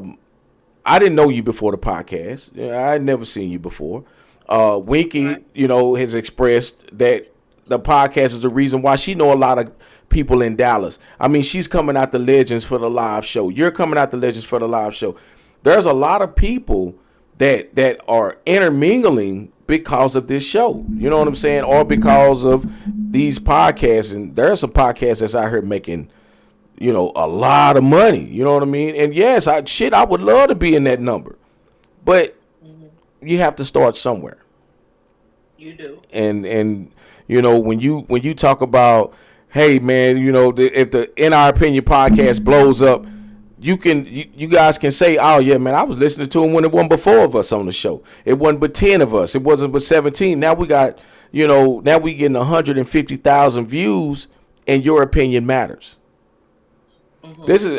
didn't know you before the podcast. I had never seen you before. Winky, has expressed that the podcast is the reason why she know a lot of people in Dallas. I mean, she's coming out the Legends for the live show. You're coming out the Legends for the live show. There's a lot of people that are intermingling because of this show. You know what I'm saying? Or because of these podcasts. And there's some podcasts that's out here making, a lot of money. You know what I mean? And yes, I would love to be in that number. But you have to start somewhere. You do. And when you talk about, hey man, if the In Our Opinion podcast blows up, you guys can say, oh yeah man, I was listening to him when it wasn't but 4 of us on the show. It wasn't but 10 of us. It wasn't but 17. Now we got, now we getting 150,000 views, and your opinion matters. This is,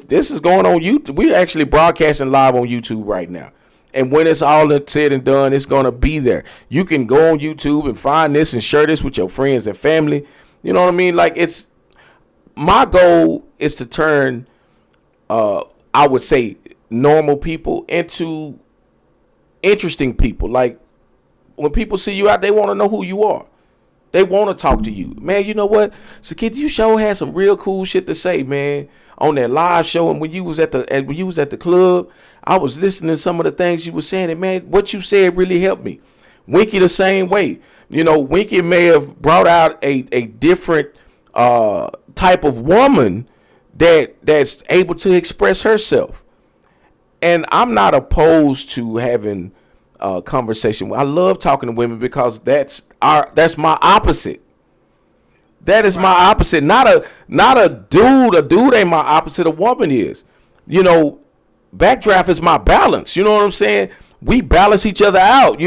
this is going on YouTube. We're actually broadcasting live on YouTube right now. And when it's all said and done, it's going to be there. You can go on YouTube and find this and share this with your friends and family. You know what I mean? Like, my goal is to turn, I would say, normal people into interesting people. Like, when people see you out, they want to know who you are. They want to talk to you. Man, you know what? So, kid, you sure had some real cool shit to say, man, on that live show. And when you was at the club, I was listening to some of the things you were saying, and man, what you said really helped me. Winky the same way. Winky may have brought out a different type of woman that's able to express herself. And I'm not opposed to having a conversation. I love talking to women because that's my opposite. That is my opposite. Not a dude. A dude ain't my opposite. A woman is. Backdraft is my balance. You know what I'm saying? We balance each other out.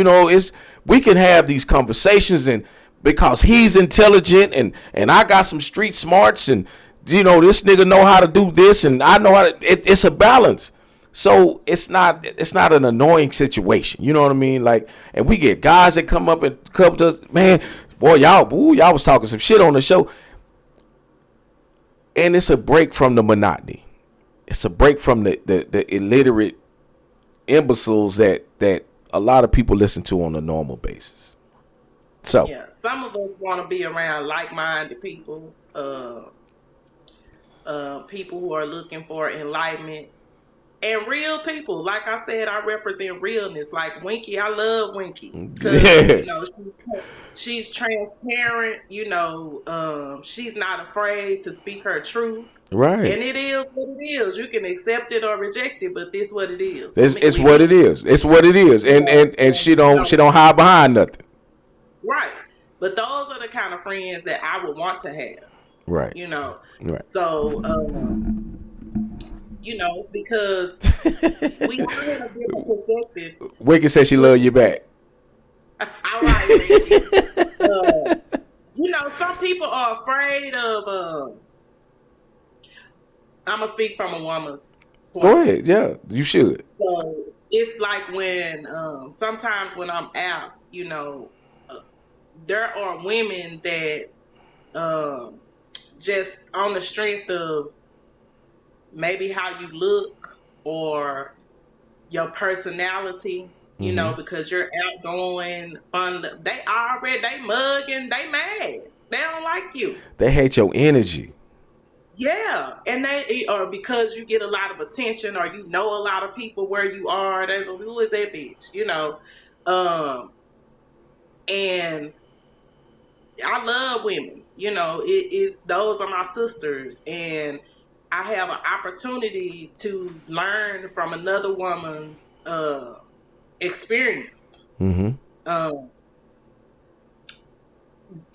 We can have these conversations, and because he's intelligent and I got some street smarts, and this nigga know how to do this and I know how to. It's a balance. So it's not an annoying situation. You know what I mean? Like, and we get guys that come up and come to us, man, boy, y'all was talking some shit on the show. And it's a break from the monotony. It's a break from the illiterate imbeciles that a lot of people listen to on a normal basis. So yeah, some of us want to be around like-minded people, people who are looking for enlightenment. And real people, like I said, I represent realness. Like Winky, I love Winky. She's transparent. She's not afraid to speak her truth. Right. And it is what it is. You can accept it or reject it, but this is what it is. It's what it is. It's what it is. And she don't hide behind nothing. Right. But those are the kind of friends that I would want to have. Right. Right. So because we have a different perspective. Wicked said she love you back. All right, Ricky. Some people are afraid of. I'm gonna speak from a woman's point. Go ahead, yeah, you should. So it's like when sometimes when I'm out, there are women that just on the strength of maybe how you look or your personality, because you're outgoing, fun. They mugging, they mad. They don't like you. They hate your energy. Yeah, and they or because you get a lot of attention or you know a lot of people where you are, they go, who is that bitch? Um, and I love women. It is those are my sisters, and I have an opportunity to learn from another woman's experience, Mm-hmm. um,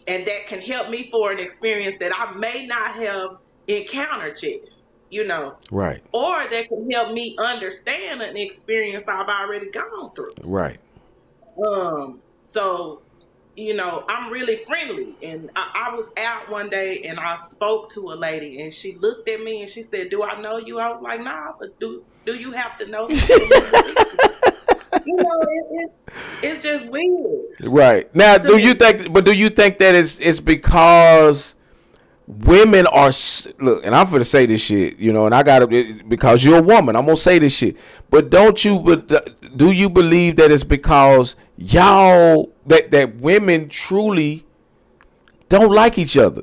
and that can help me for an experience that I may not have encountered yet. You know, Right. or that can help me understand an experience I've already gone through. Right. So I'm really friendly, and I was out one day and I spoke to a lady, and she looked at me and she said, "Do I know you?" I was like, "Nah, but do you have to know me for me to speak to you?" It's just weird Right. Now, to me. do you think that it's because women are look, and I'm gonna say this shit, and I got to, because you're a woman, I'm gonna say this shit. But do you believe that it's because y'all that women truly don't like each other?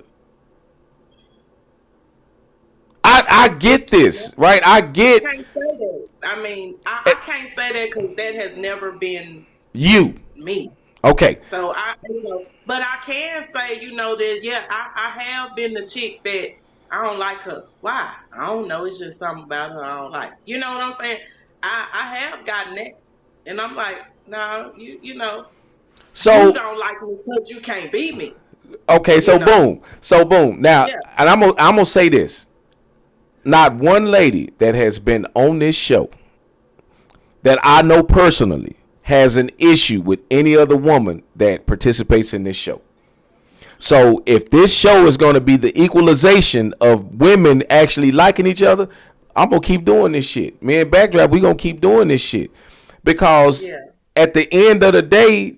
I get this, right? I I get can't say that. I mean, I can't say that because that has never been you. me. Okay. So but I can say, that yeah, I have been the chick that I don't like her. Why? I don't know. It's just something about her I don't like. You know what I'm saying? I have gotten that, and I'm like, no, you So don't like me because you can't be me. okay, You know? so boom. Now, Yeah. and I'm gonna say this: not one lady that has been on this show that I know personally has an issue with any other woman that participates in this show. So if this show is going to be the equalization of women actually liking each other, I'm gonna keep doing this shit. Me and Backdraft, we gonna keep doing this shit because Yeah. at the end of the day,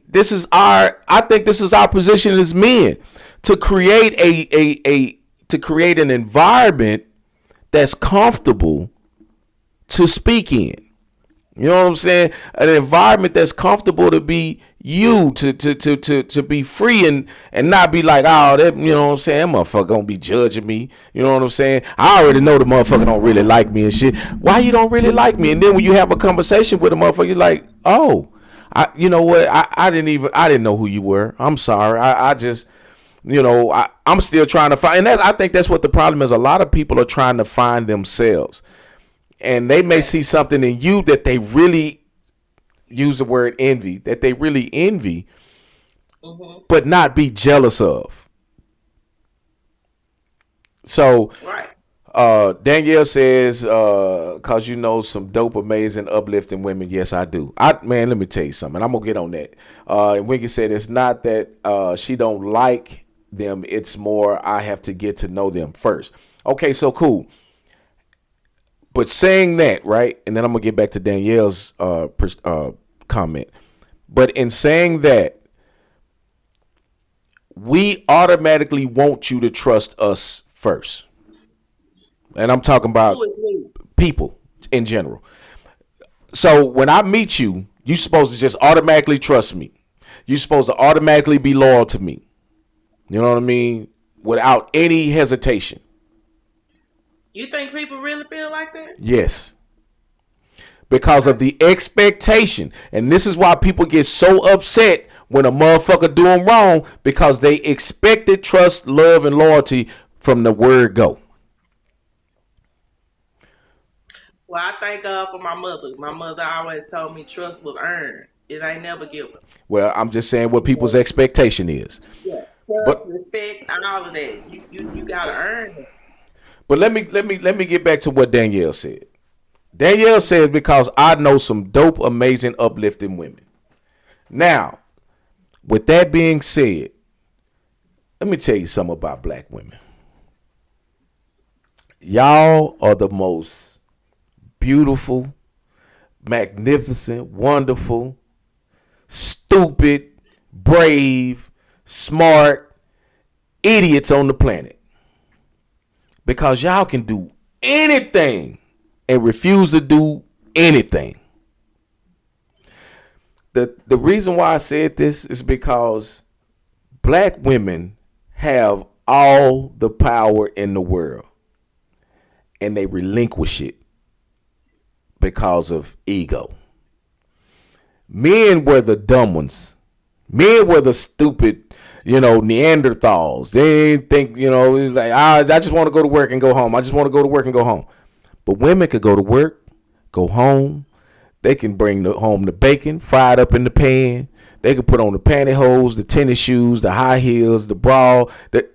I think this is our position as men to create to create an environment that's comfortable to speak in. You know what I'm saying? An environment that's comfortable to be you, to be free and not be like, oh, that, you know what I'm saying? That motherfucker gonna be judging me. You know what I'm saying? I already know the motherfucker don't really like me and shit. Why you don't really like me? And then when you have a conversation with a motherfucker, you're like, oh, you know what? I didn't know who you were. I'm sorry. I just, I'm still trying to find, and I think that's what the problem is. A lot of people are trying to find themselves, and they may see Exactly. something in you that they really use the word envy, that they really envy, Hmm. but not be jealous of. So Right. Danielle says, cause you know some dope, amazing, uplifting women. Yes, I do. Man, let me tell you something. I'm gonna get on that. And Winky said it's not that she don't like them. It's more I have to get to know them first. Okay, so cool. But saying that, right, and then I'm gonna get back to Danielle's comment. But in saying that, we automatically want you to trust us first, and I'm talking Who about is me? people in general. So when I meet you, you're supposed to just automatically trust me. You're supposed to automatically be loyal to me. You know what I mean? Without any hesitation. You think people really feel like that? Yes. Because of Okay. the expectation. And this is why people get so upset when a motherfucker do them wrong, because they expected trust, love, and loyalty from the word go. Well, I thank God for my mother. My mother always told me trust was earned. It ain't never given. Well, I'm just saying what You people's know, expectation is. yeah. Trust, But respect, all of that. You gotta earn it. let me get back to what Danielle said. Danielle said because I know some dope, amazing, uplifting women. Now, with that being said, let me tell you something about black women. Y'all are the most beautiful, magnificent, wonderful, stupid, brave, smart idiots on the planet. Because y'all can do anything and refuse to do anything. The reason why I said this is because black women have all the power in the world. and they relinquish it because of ego. Men were the dumb ones. Men were the stupid, Neanderthals. They didn't think, like, I just want to go to work and go home. I just want to go to work and go home. But women could go to work, go home. They can bring home the bacon, fried up in the pan. They could put on the pantyhose, the tennis shoes, the high heels, the bra.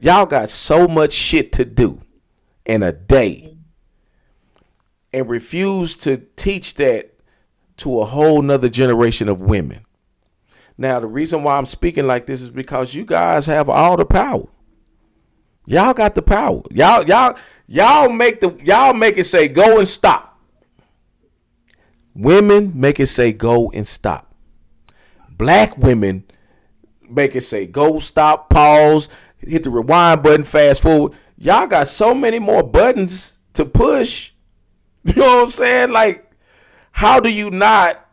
Y'all got so much shit to do in a day, and refuse to teach that to a whole nother generation of women. Now, the reason why I'm speaking like this is because you guys have all the power. Y'all got the power. Y'all make it say go and stop. Women make it say go and stop. Black women make it say go, stop, pause, hit the rewind button, fast forward. Y'all got so many more buttons to push. You know what I'm saying? Like, how do you not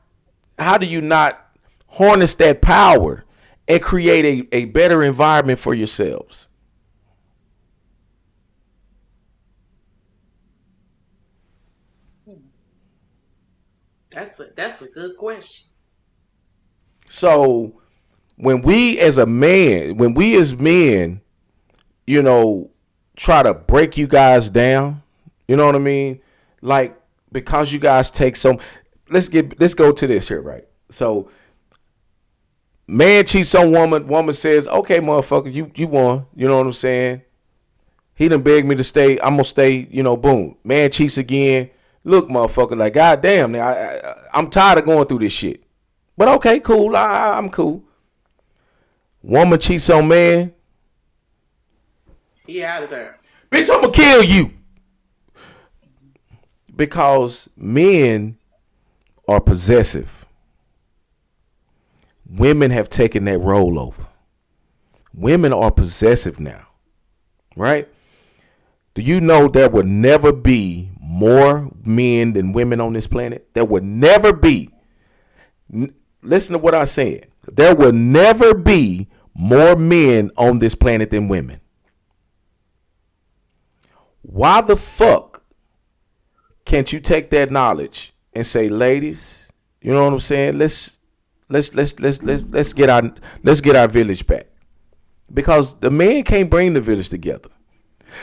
harness that power and create a better environment for yourselves? That's a good question. So when we as men, try to break you guys down, you know what I mean? Like, because you guys take let's go to this here, right? So man cheats on woman says, okay, motherfucker, you won. You know what I'm saying? He done begged me to stay. I'm gonna stay, boom. Man cheats again. Look, motherfucker, like, goddamn, I'm tired of going through this shit. But okay, cool. I'm cool. Woman cheats on man. He out of there. Bitch, I'm gonna kill you. Because men are possessive. Women have taken that role over. Women are possessive now. Right? Do you know there will never be more men than women on this planet? There will never be. Listen to what I said. There will never be more men on this planet than women. Why the fuck can't you take that knowledge and say, ladies, you know what I'm saying? Let's get our village back. Because the man can't bring the village together.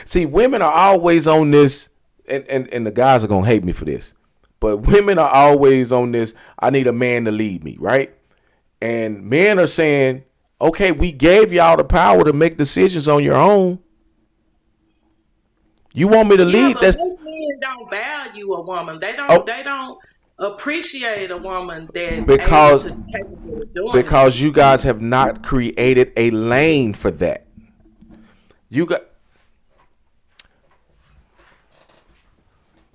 See, women are always on this, and the guys are gonna hate me for this, but women are always on this, I need a man to lead me, right? And men are saying, okay, we gave y'all the power to make decisions on your own. You want me to lead? But most men don't value a woman. They don't appreciate a woman that's capable of doing because you guys have not created a lane for that.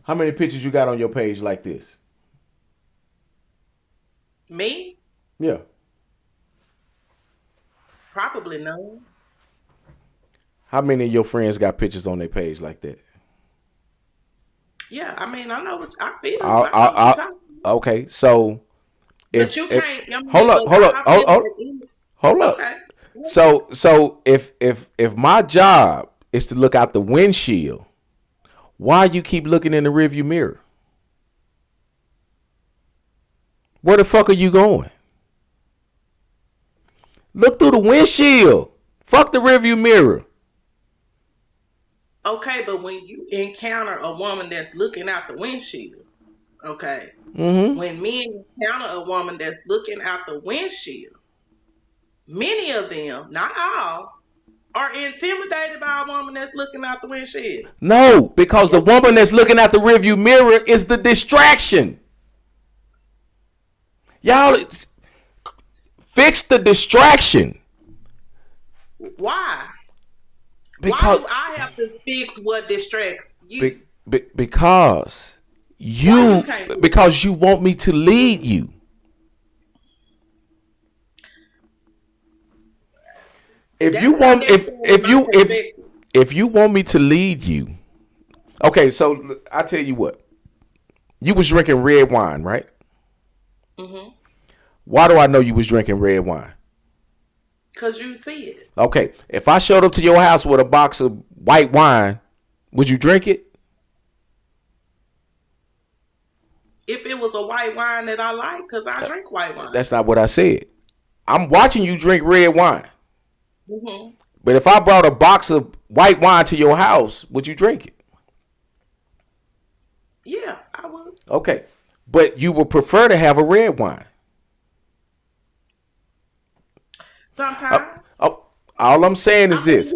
How many pictures you got on your page like this? Me? Yeah. Probably none. How many of your friends got pictures on their page like that? Yeah, I mean, I know what I feel. Okay, so but you can't. Hold up. Okay. So if my job is to look out the windshield, why you keep looking in the rearview mirror? Where the fuck are you going? Look through the windshield. Fuck the rearview mirror. Okay, but when you encounter a woman that's looking out the windshield, okay, when men encounter a woman that's looking out the windshield, many of them, not all, are intimidated by a woman that's looking out the windshield. No, because the woman that's looking out the rearview mirror is the distraction. Y'all fix the distraction. Why? Because, why do I have to fix what distracts you? Because you want me to lead you. If you want me to lead you, okay. So I tell you what, you was drinking red wine, right? Mm-hmm. Why do I know you was drinking red wine? Because you see it. Okay, if I showed up to your house with a box of white wine, would you drink it? if it was a white wine that I like, because I drink white wine. That's not what I said. I'm watching you drink red wine. Hmm. But if I brought a box of white wine to your house, would you drink it? Yeah, I would. Okay. But you would prefer to have a red wine. Sometimes. All I'm saying is this.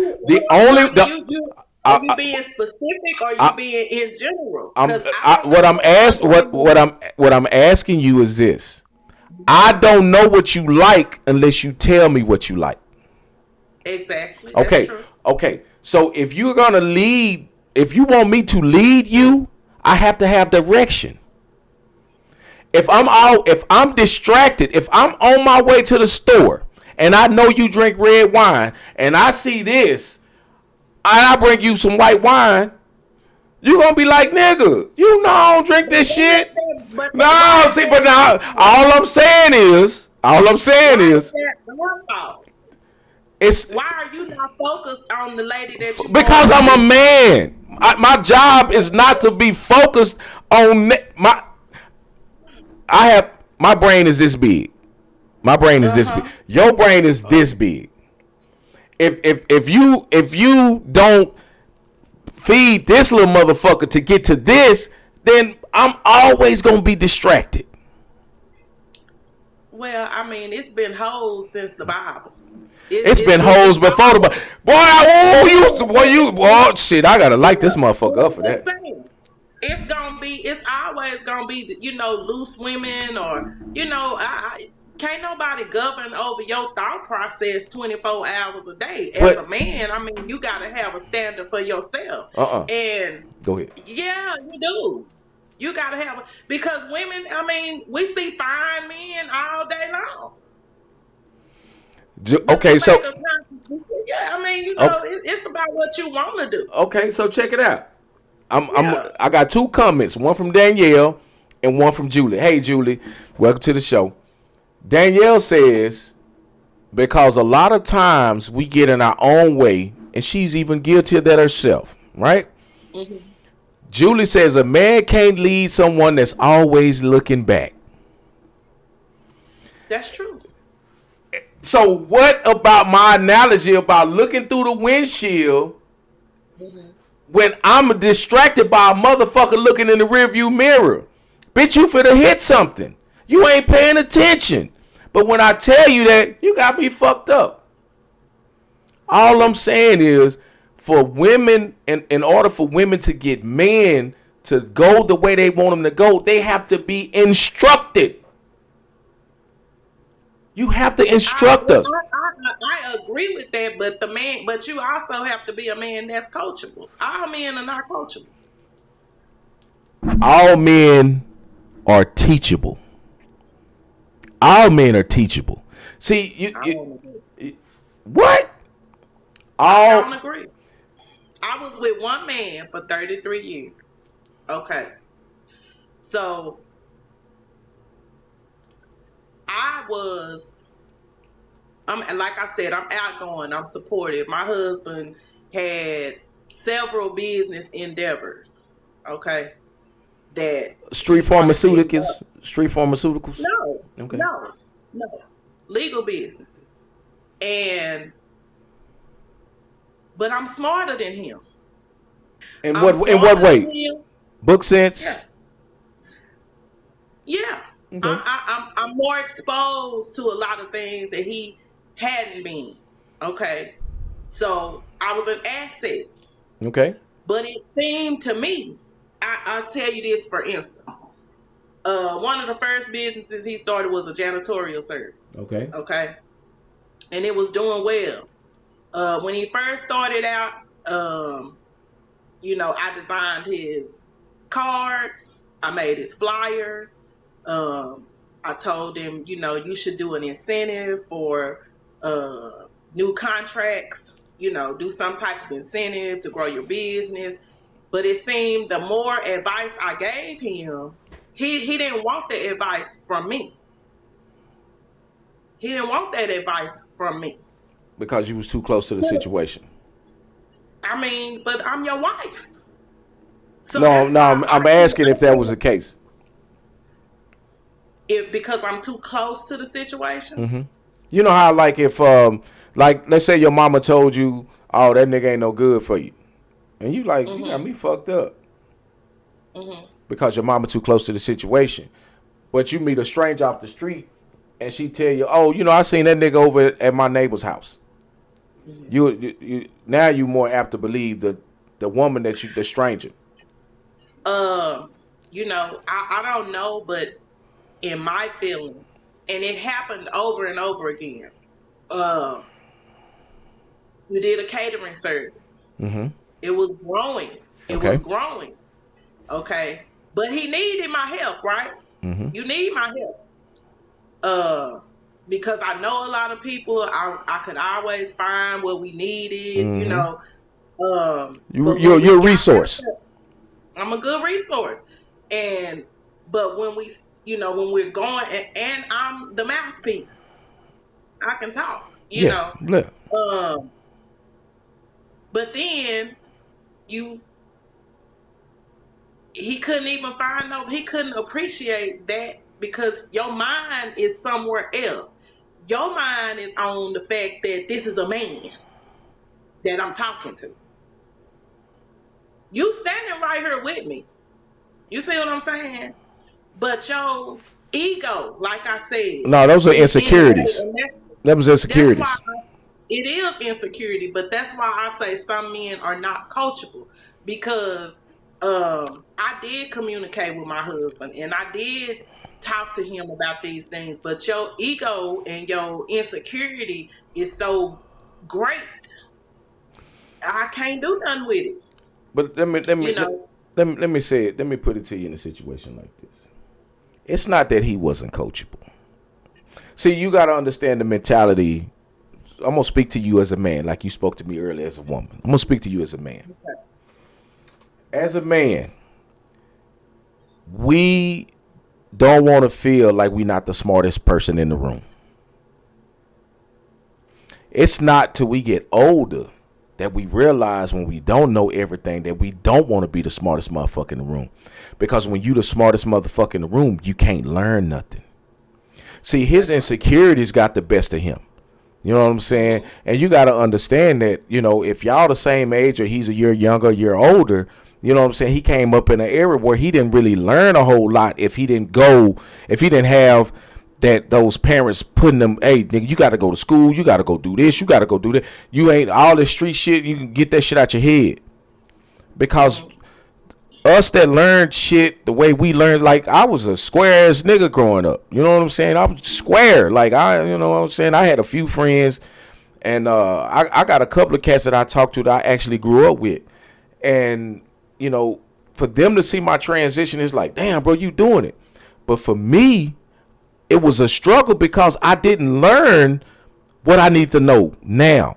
Are you being specific or you being in general? What I'm asking you is this. I don't know what you like unless you tell me what you like. Exactly. Okay. That's true. Okay. So if you're gonna lead, if you want me to lead you, I have to have direction. If I'm distracted, if I'm on my way to the store and I know you drink red wine and I see this, and I bring you some white wine, you gonna be like, nigga, you know I don't drink this shit. But now all I'm saying is, it's why are you not focused on the lady that you? Because I'm a man. My job is not to be focused on my brain is this big. My brain is this big. Your brain is this big. If you don't feed this little motherfucker to get to this, then I'm always gonna be distracted. Well, I mean, it's been hoes since the Bible. It's been hoes before the Bible. Shit, I gotta light this motherfucker up for that. It's always gonna be, loose women or, can't nobody govern over your thought process 24 hours a day. As a man, I mean, you gotta have a standard for yourself. And go ahead. Yeah, you do. You gotta have because women, I mean, we see fine men all day long. Okay, so yeah, I mean, it's about what you want to do. Okay, so check it out. I got two comments, one from Danielle and one from Julie. Hey, Julie, welcome to the show. Danielle says, because a lot of times we get in our own way, and she's even guilty of that herself, right? Mm-hmm. Julie says a man can't lead someone that's always looking back. That's true. So what about my analogy about looking through the windshield when I'm distracted by a motherfucker looking in the rearview mirror? Bitch, you finna hit something. You ain't paying attention. But when I tell you that, you got me fucked up. All I'm saying is, for women, in order for women to get men to go the way they want them to go, they have to be instructed. You have to instruct us. I agree with that, but you also have to be a man that's coachable. All men are not coachable. All men are teachable. All men are teachable. See, what? I don't agree. I was with one man for 33 years. Okay. So like I said, I'm outgoing, I'm supportive. My husband had several business endeavors. Okay. That street pharmaceuticals. No. Okay. No. Legal businesses. But I'm smarter than him. In what way? Book sense? Yeah. Okay. I'm more exposed to a lot of things that he hadn't been. Okay. So I was an asset. Okay. But it seemed to me, I'll tell you this for instance. One of the first businesses he started was a janitorial service. Okay. Okay. And it was doing well. When he first started out, I designed his cards. I made his flyers. I told him, you should do an incentive for new contracts, do some type of incentive to grow your business. But it seemed the more advice I gave him, he didn't want the advice from me. He didn't want that advice from me. Because you was too close to the situation. I mean, but I'm your wife. So I'm asking if that was the case. because I'm too close to the situation. You know how like if like let's say your mama told you, oh, that nigga ain't no good for you, and you like you got Mhm. me fucked up Mhm. because your mama too close to the situation. But you meet a stranger off the street and she tell you, oh, you know, I seen that nigga over at my neighbor's house. Mhm. You now you more apt to believe the woman that you the stranger. Um, I don't know, but in my feeling, and it happened over and over again. Um, we did a catering service. Mm-hmm. It was growing. It was Okay. growing. Okay. But he needed my help, right? Mm-hmm. You need my help. Uh, because I know a lot of people. I could always find what we needed. Mm-hmm. But when we You're a got there, resource. I'm a good resource. And but when we're going, and I'm the mouthpiece. I can talk. You Yeah. know. Yeah. Um, but then you he couldn't even find no he couldn't appreciate that because your mind is somewhere else. Your mind is on the fact that this is a man that I'm talking to. You standing right here with me. You see what I'm saying? But your ego, like I said, No, those are is in play, insecurities. and Them was that's why insecurities. it is insecurity. But that's why I say some men are not coachable because I did communicate with my husband and I did talk to him about these things. But your ego and your insecurity is so great. I can't do nothing with it. But let me let me You let, know. let me let me say it. Let me put it to you in a situation like this. It's not that he wasn't coachable. See, you got to understand the mentality. I'm gonna speak to you as a man, like you spoke to me earlier as a woman. I'm gonna speak to you as a man. As a man, we don't want to feel like we're not the smartest person in the room. It's not till we get older that we realize when we don't know everything that we don't want to be the smartest motherfucker in the room. Because when you the smartest motherfucker in the room, you can't learn nothing. See, his insecurities got the best of him. You know what I'm saying? And you got to understand that, you know, if y'all the same age or he's a year younger, a year older, you know what I'm saying? He came up in an era where he didn't really learn a whole lot if he didn't have that those parents putting them, hey, nigga, you got to go to school, you got to go do this, you got to go do that. You ain't all this street shit, you can get that shit out your head. Because Mhm. us that learned shit the way we learned, like I was a square ass nigga growing up. You know what I'm saying? I was square. Like you know what I'm saying? I had a few friends, and I got a couple of cats that I talked to that I actually grew up with, and you know, for them to see my transition is like, damn, bro, you doing it. But for me, it was a struggle because I didn't learn what I need to know now.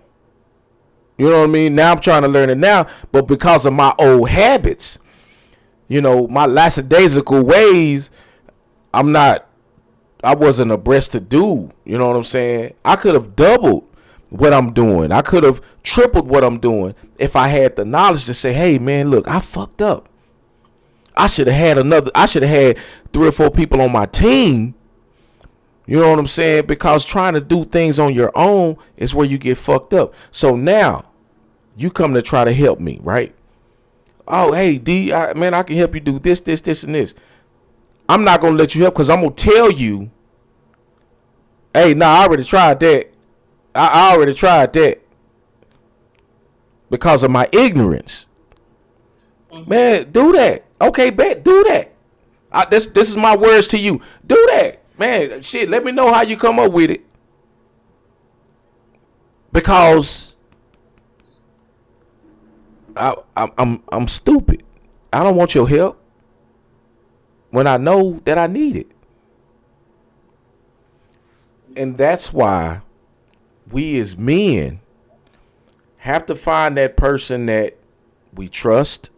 You know what I mean? Now I'm trying to learn it now, but because of my old habits, you know, my lackadaisical ways, I'm not, I wasn't abreast to do. You know what I'm saying? I could have doubled what I'm doing. I could have tripled what I'm doing if I had the knowledge to say, hey, man, look, I fucked up. I should have had 3 or 4 people on my team. You know what I'm saying? Because trying to do things on your own is where you get fucked up. So now you come to try to help me, right? Oh, hey, man, I can help you do this, this, this, and this. I'm not going to let you help because I'm going to tell you, hey, nah, I already tried that. I already tried that because of my ignorance. Mhm. Man, do that. Okay, bet, do that. This is my words to you. Do that. Man, shit, let me know how you come up with it. Because I'm stupid. I don't want your help when I know that I need it. And that's why we as men have to find that person that we trust,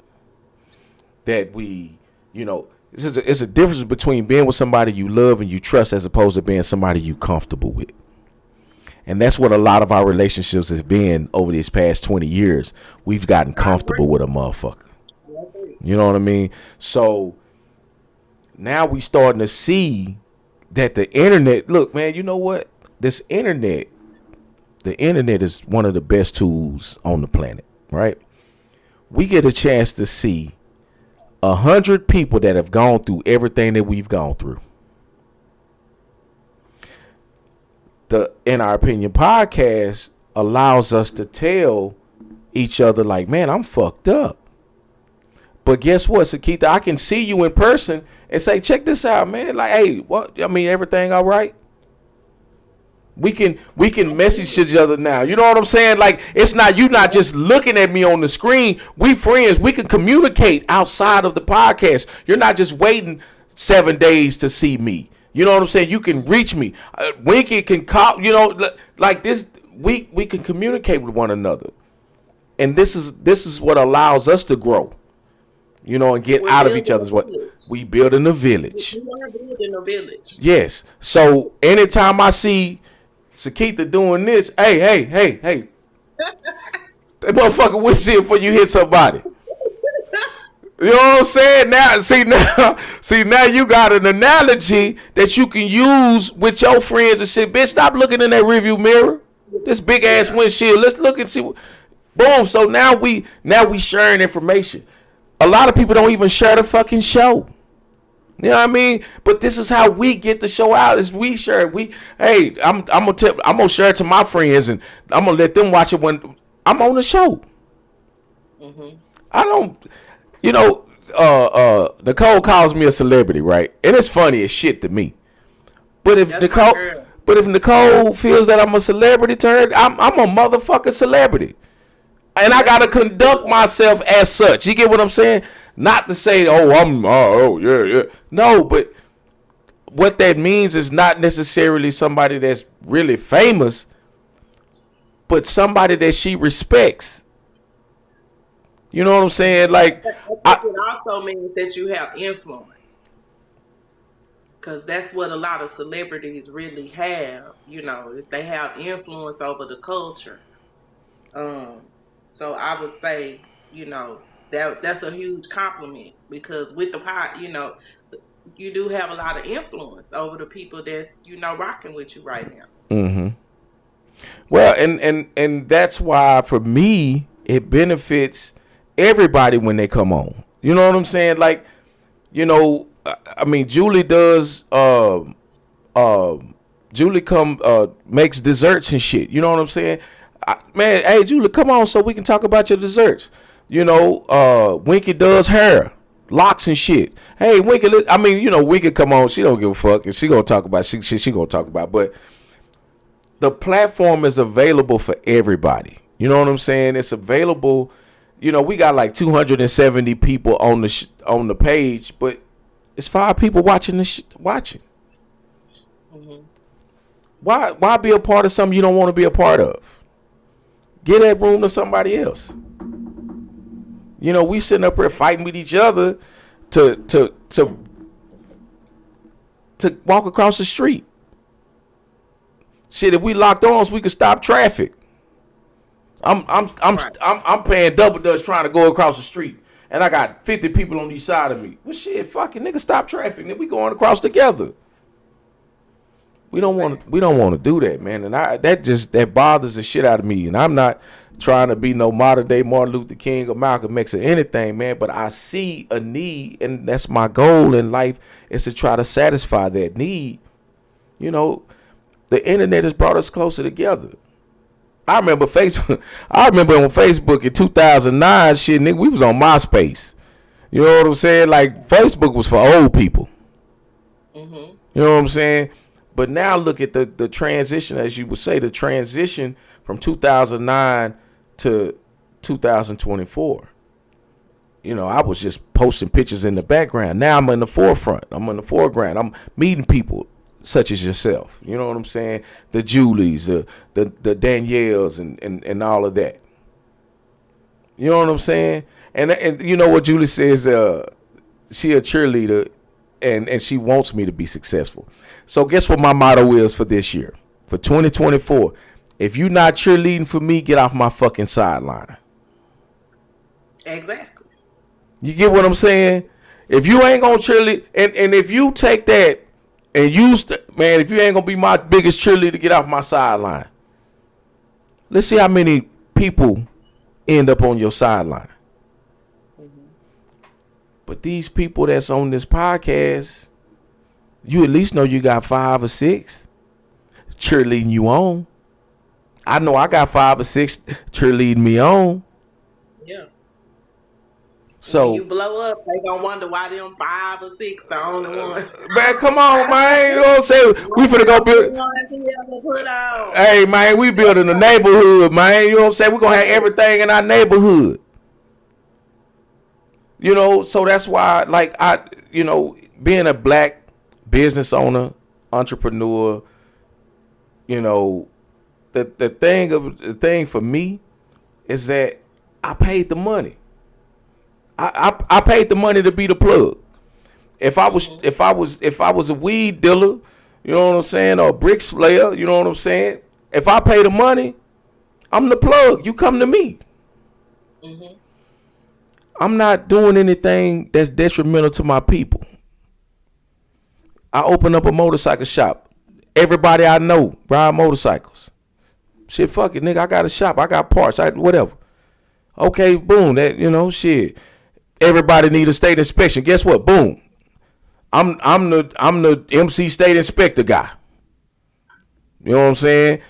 that we, you know, it's a difference between being with somebody you love and you trust as opposed to being somebody you comfortable with. And that's what a lot of our relationships has been over these past 20 years. We've gotten I agree. comfortable with a motherfucker. I agree. You know what I mean? So now we starting to see that the internet, look, man, you know what? This internet, the internet is one of the best tools on the planet, right? We get a chance to see 100 people that have gone through everything that we've gone through. The In Our Opinion podcast allows us to tell each other, like, man, I'm fucked up. But guess what, Sakita? I can see you in person and say, check this out, man. Like, hey, what? I mean, everything all right? We can message each other now. You know what I'm saying? Like, it's not, you not just looking at me on the screen. We friends. We can communicate outside of the podcast. You're not just waiting 7 days to see me. You know what I'm saying? You can reach me. Winky can call, you know, like this. We can communicate with one another. And this is what allows us to grow. You know, and get out of each other's way. We build in a village. We are building a village. Yes. So anytime I see Sakita doing this, hey. That motherfucker will see it before you hit somebody. You know what I'm saying? Now you got an analogy that you can use with your friends and shit. Bitch, stop looking in that rearview mirror. This big ass windshield. Let's look and see. Boom. So now we sharing information. A lot of people don't even share the fucking show. You know what I mean? But this is how we get the show out. Is we share it. I'm gonna share it to my friends, and I'm gonna let them watch it when I'm on the show. Mm-hmm. I don't. You know, Nicole calls me a celebrity, right? And it's funny as shit to me. But if Nicole feels that I'm a celebrity to her, I'm a motherfucking celebrity. And I gotta conduct myself as such. You get what I'm saying? Not to say, yeah. No, but what that means is not necessarily somebody that's really famous, but somebody that she respects. You know what I'm saying? Like, it also means that you have influence, because that's what a lot of celebrities really have. You know, they have influence over the culture. So I would say, you know, that's a huge compliment, because with the pod, you know, you do have a lot of influence over the people that's, you know, rocking with you right now. Mm-hmm. Well, and that's why for me it benefits everybody when they come on. You know what I'm saying? Like, you know, I mean, Julie does. Julie makes desserts and shit. You know what I'm saying? Man, hey Julie, come on so we can talk about your desserts. You know, Winky does hair, locks and shit. Hey Winky, I mean, you know, Winky come on, she don't give a fuck, and she gonna talk about she gonna talk about. But the platform is available for everybody. You know what I'm saying? It's available. You know, we got like 270 people on the page, but it's 5 people watching watching. Mm-hmm. Why be a part of something you don't want to be a part of? Get that room to somebody else. You know, we sitting up here fighting with each other to walk across the street. Shit, if we locked arms, we could stop traffic. I'm paying double dutch trying to go across the street, and I got 50 people on each side of me. Well, shit, fucking nigga, stop traffic. Then we going across together. We don't want to do that, man, and that bothers the shit out of me. And I'm not trying to be no modern day Martin Luther King or Malcolm X or anything, man. But I see a need, and that's my goal in life, is to try to satisfy that need. You know, the internet has brought us closer together. I remember Facebook. I remember on Facebook in 2009, shit, nigga, we was on MySpace. You know what I'm saying? Like, Facebook was for old people. Mm-hmm. You know what I'm saying? But now look at the transition, as you would say, the transition from 2009 to 2024. You know, I was just posting pictures in the background. Now I'm in the forefront. I'm in the foreground. I'm meeting people such as yourself. You know what I'm saying? The Julies, the Danielles, and all of that. You know what I'm saying? And you know what Julie says? She a cheerleader, and she wants me to be successful. So guess what my motto is for this year, for 2024? If you're not cheerleading for me, get off my fucking sideline. Exactly. You get what I'm saying? If you ain't gonna cheerlead, and if you take that And man, if you ain't gonna be my biggest cheerleader, get off my sideline. Let's see how many people end up on your sideline. Mm-hmm. But these people that's on this podcast, you at least know you got 5 or 6 cheerleading you on. I know I got 5 or 6 cheerleading me on. Yeah. So when you blow up, they gonna wonder why them 5 or 6 the only ones. man, come on, man. You know what I'm saying? We finna go build. Hey, man, we building a neighborhood, man. You know what I'm saying? We're gonna have everything in our neighborhood. You know, so that's why, like, being a black business owner, entrepreneur, you know, the thing for me is that I paid the money. I paid the money to be the plug. If I was a weed dealer, you know what I'm saying, or a brick slayer, you know what I'm saying. If I pay the money, I'm the plug. You come to me. Mm-hmm. I'm not doing anything that's detrimental to my people. I open up a motorcycle shop. Everybody I know ride motorcycles. Shit, fuck it, nigga. I got a shop. I got parts. Whatever. Okay, boom. That, you know, shit. Everybody need a state inspection. Guess what? Boom. I'm the MC state inspector guy. You know what I'm saying?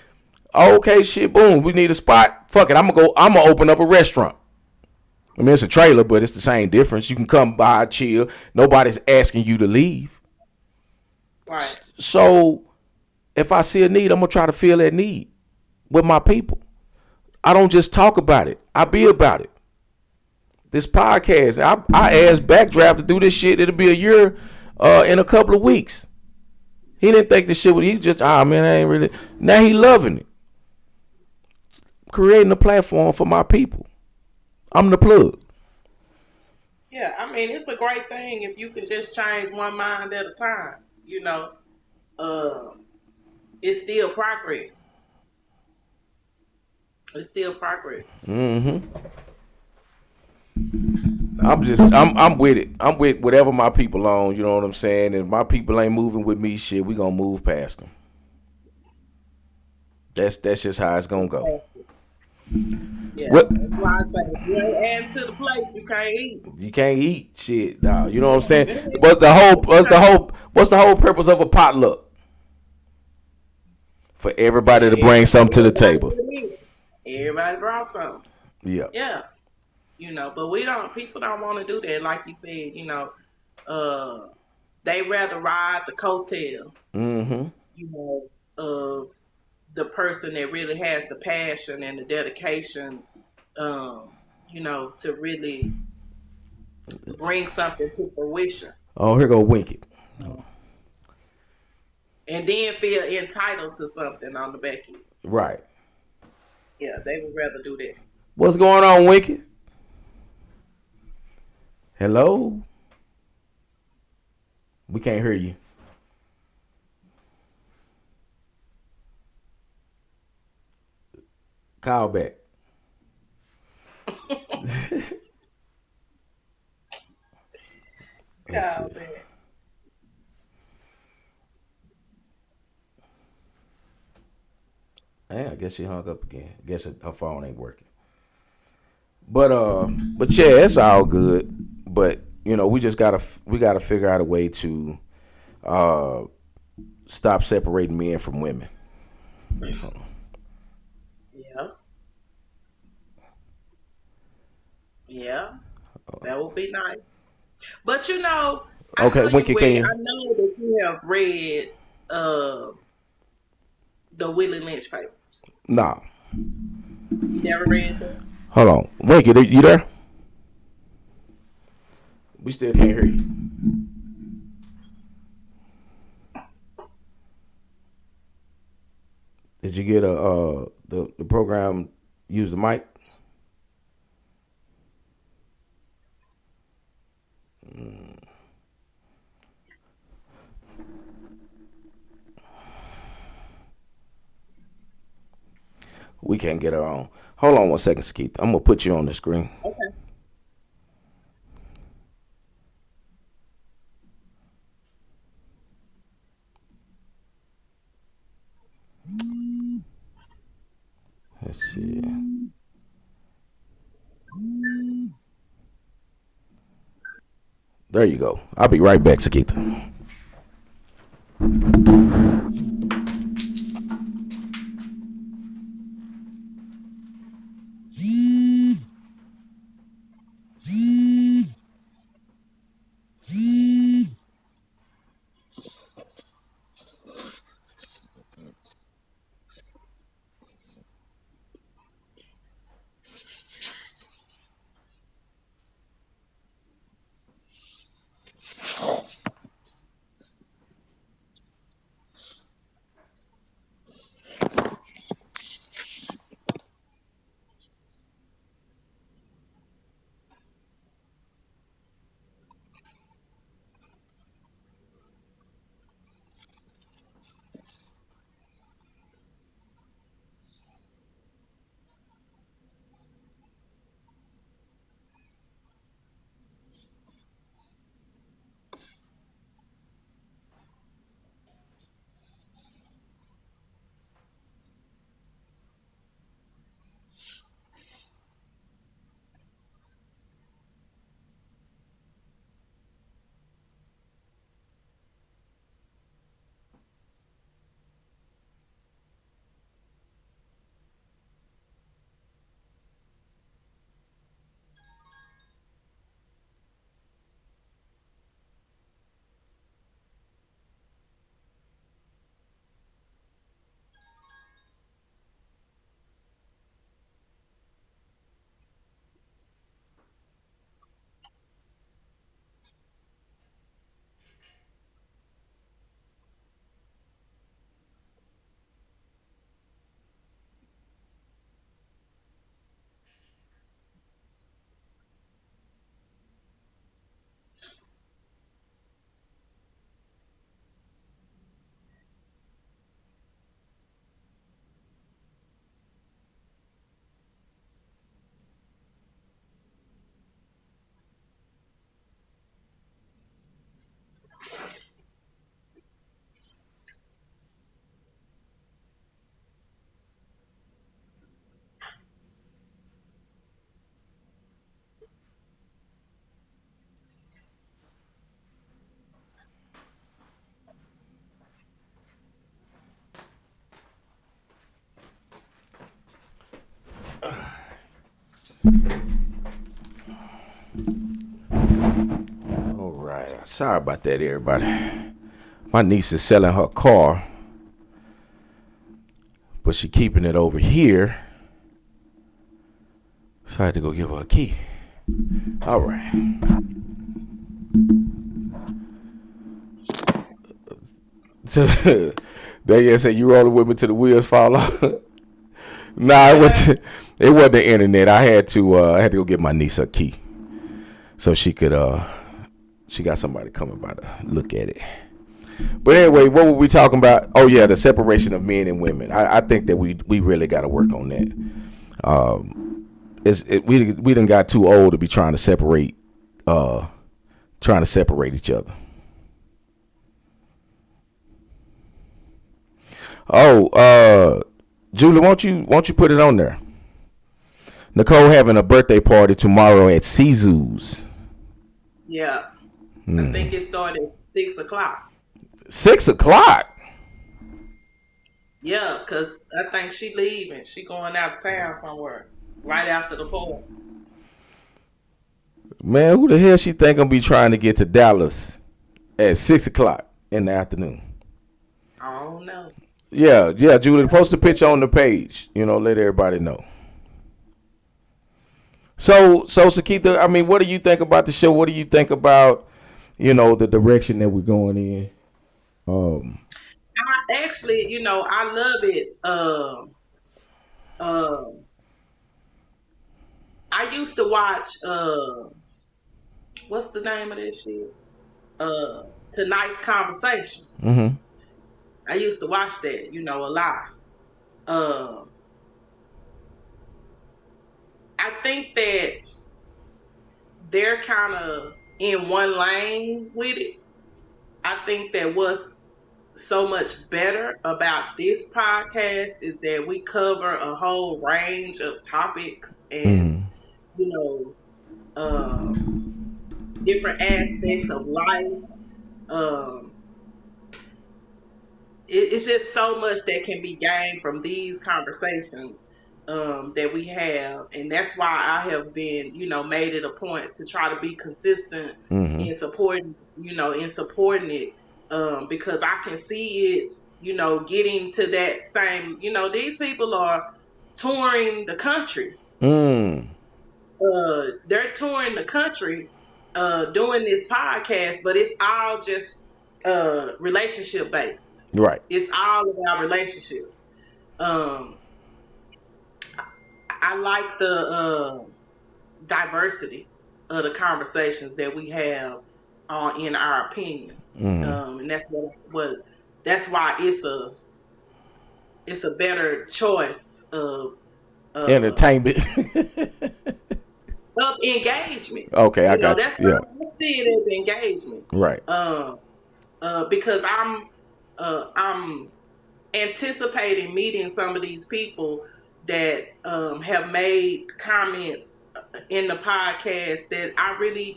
Okay, shit, boom. We need a spot. Fuck it. I'm gonna open up a restaurant. I mean, it's a trailer, but it's the same difference. You can come by, chill. Nobody's asking you to leave. Right. So if I see a need, I'm gonna try to fill that need with my people. I don't just talk about it. I be about it. This podcast, I asked Backdraft to do this shit. It'll be a year in a couple of weeks. He didn't think this shit would. He just, man, I ain't really. Now he loving it. Creating a platform for my people. I'm the plug. Yeah, I mean, it's a great thing if you can just change one mind at a time. You know, it's still progress. It's still progress. Mm-hmm. I'm with it. I'm with whatever my people on, you know what I'm saying? And if my people ain't moving with me, shit, we gonna move past them. That's just how it's gonna go. Yeah, that's why I say if you ain't adding to the plate, you can't eat. You can't eat shit, nah. You know what I'm saying? What's the whole purpose of a potluck? For everybody to bring something to the table. Everybody brought something. Yeah. Yeah. You know, but people don't want to do that. Like you said, you know, they rather ride the coattail, Mm-hmm. you know, of the person that really has the passion and the dedication, you know, to really bring something to fruition. Oh, here go Winky. And then feel entitled to something on the back end. Right. Yeah, they would rather do that. What's going on, Winky? Hello? We can't hear you. Call back. Call back. Yeah, I guess she hung up again. I guess her phone ain't working. But yeah, it's all good. But you know, we gotta figure out a way to stop separating men from women. Yeah. Yeah. That would be nice. But you know, okay, Winky, I know that you have read the Willie Lynch papers. Nah. You never read them? Hold on. Winky, you there? We still can't hear you. Did you get the program use the mic? We can't get her on. Hold on 1 second, Skeet. I'm gonna put you on the screen. Okay. Let's see. There you go. I'll be right back, Sakita. All right. Sorry about that, everybody. My niece is selling her car, but she keeping it over here. So I had to go give her a key. All right. So they say you rolling with me till the wheels fall off. Nah, it wasn't the internet. I had to go get my niece a key so she could she got somebody coming by to look at it. But anyway, what were we talking about? Oh yeah, the separation of men and women. I think that we really got to work on that. We done got too old to be trying to separate each other. Oh, Julie, won't you put it on there? Nicole having a birthday party tomorrow at Caesar's. Yeah. I think it started at 6 o'clock. 6 o'clock. Yeah, because I think she leaving. She going out of town somewhere right after the party. Man, who the hell she think gonna be trying to get to Dallas at 6 o'clock in the afternoon? I don't know. Yeah, Julie, post a picture on the page. Let everybody know. So Sakita, I mean, what do you think about the show? What do you think about, the direction that we're going in? I love it. Um, I used to watch. What's the name of this shit? Tonight's Conversation. Mm-hmm. I used to watch that. A lot. Um, I think that they're kind of in one lane with it. I think that what's so much better about this podcast is that we cover a whole range of topics and, Mm-hmm. you know, different aspects of life. Um, it's just so much that can be gained from these conversations that we have, and that's why I have been, made it a point to try to be consistent Mm-hmm. in supporting, it, because I can see it, getting to that same, these people are touring the country. Mm. They're touring the country, doing this podcast, but it's all just relationship based. Right. It's all about relationships. Um, I like the diversity of the conversations that we have in our opinion, Mm-hmm. and that's why it's a better choice uh, Entertainment. of engagement. Okay, I got That's you. Yeah. what I see it as engagement. Right. Because I'm anticipating meeting some of these people that have made comments in the podcast that I really,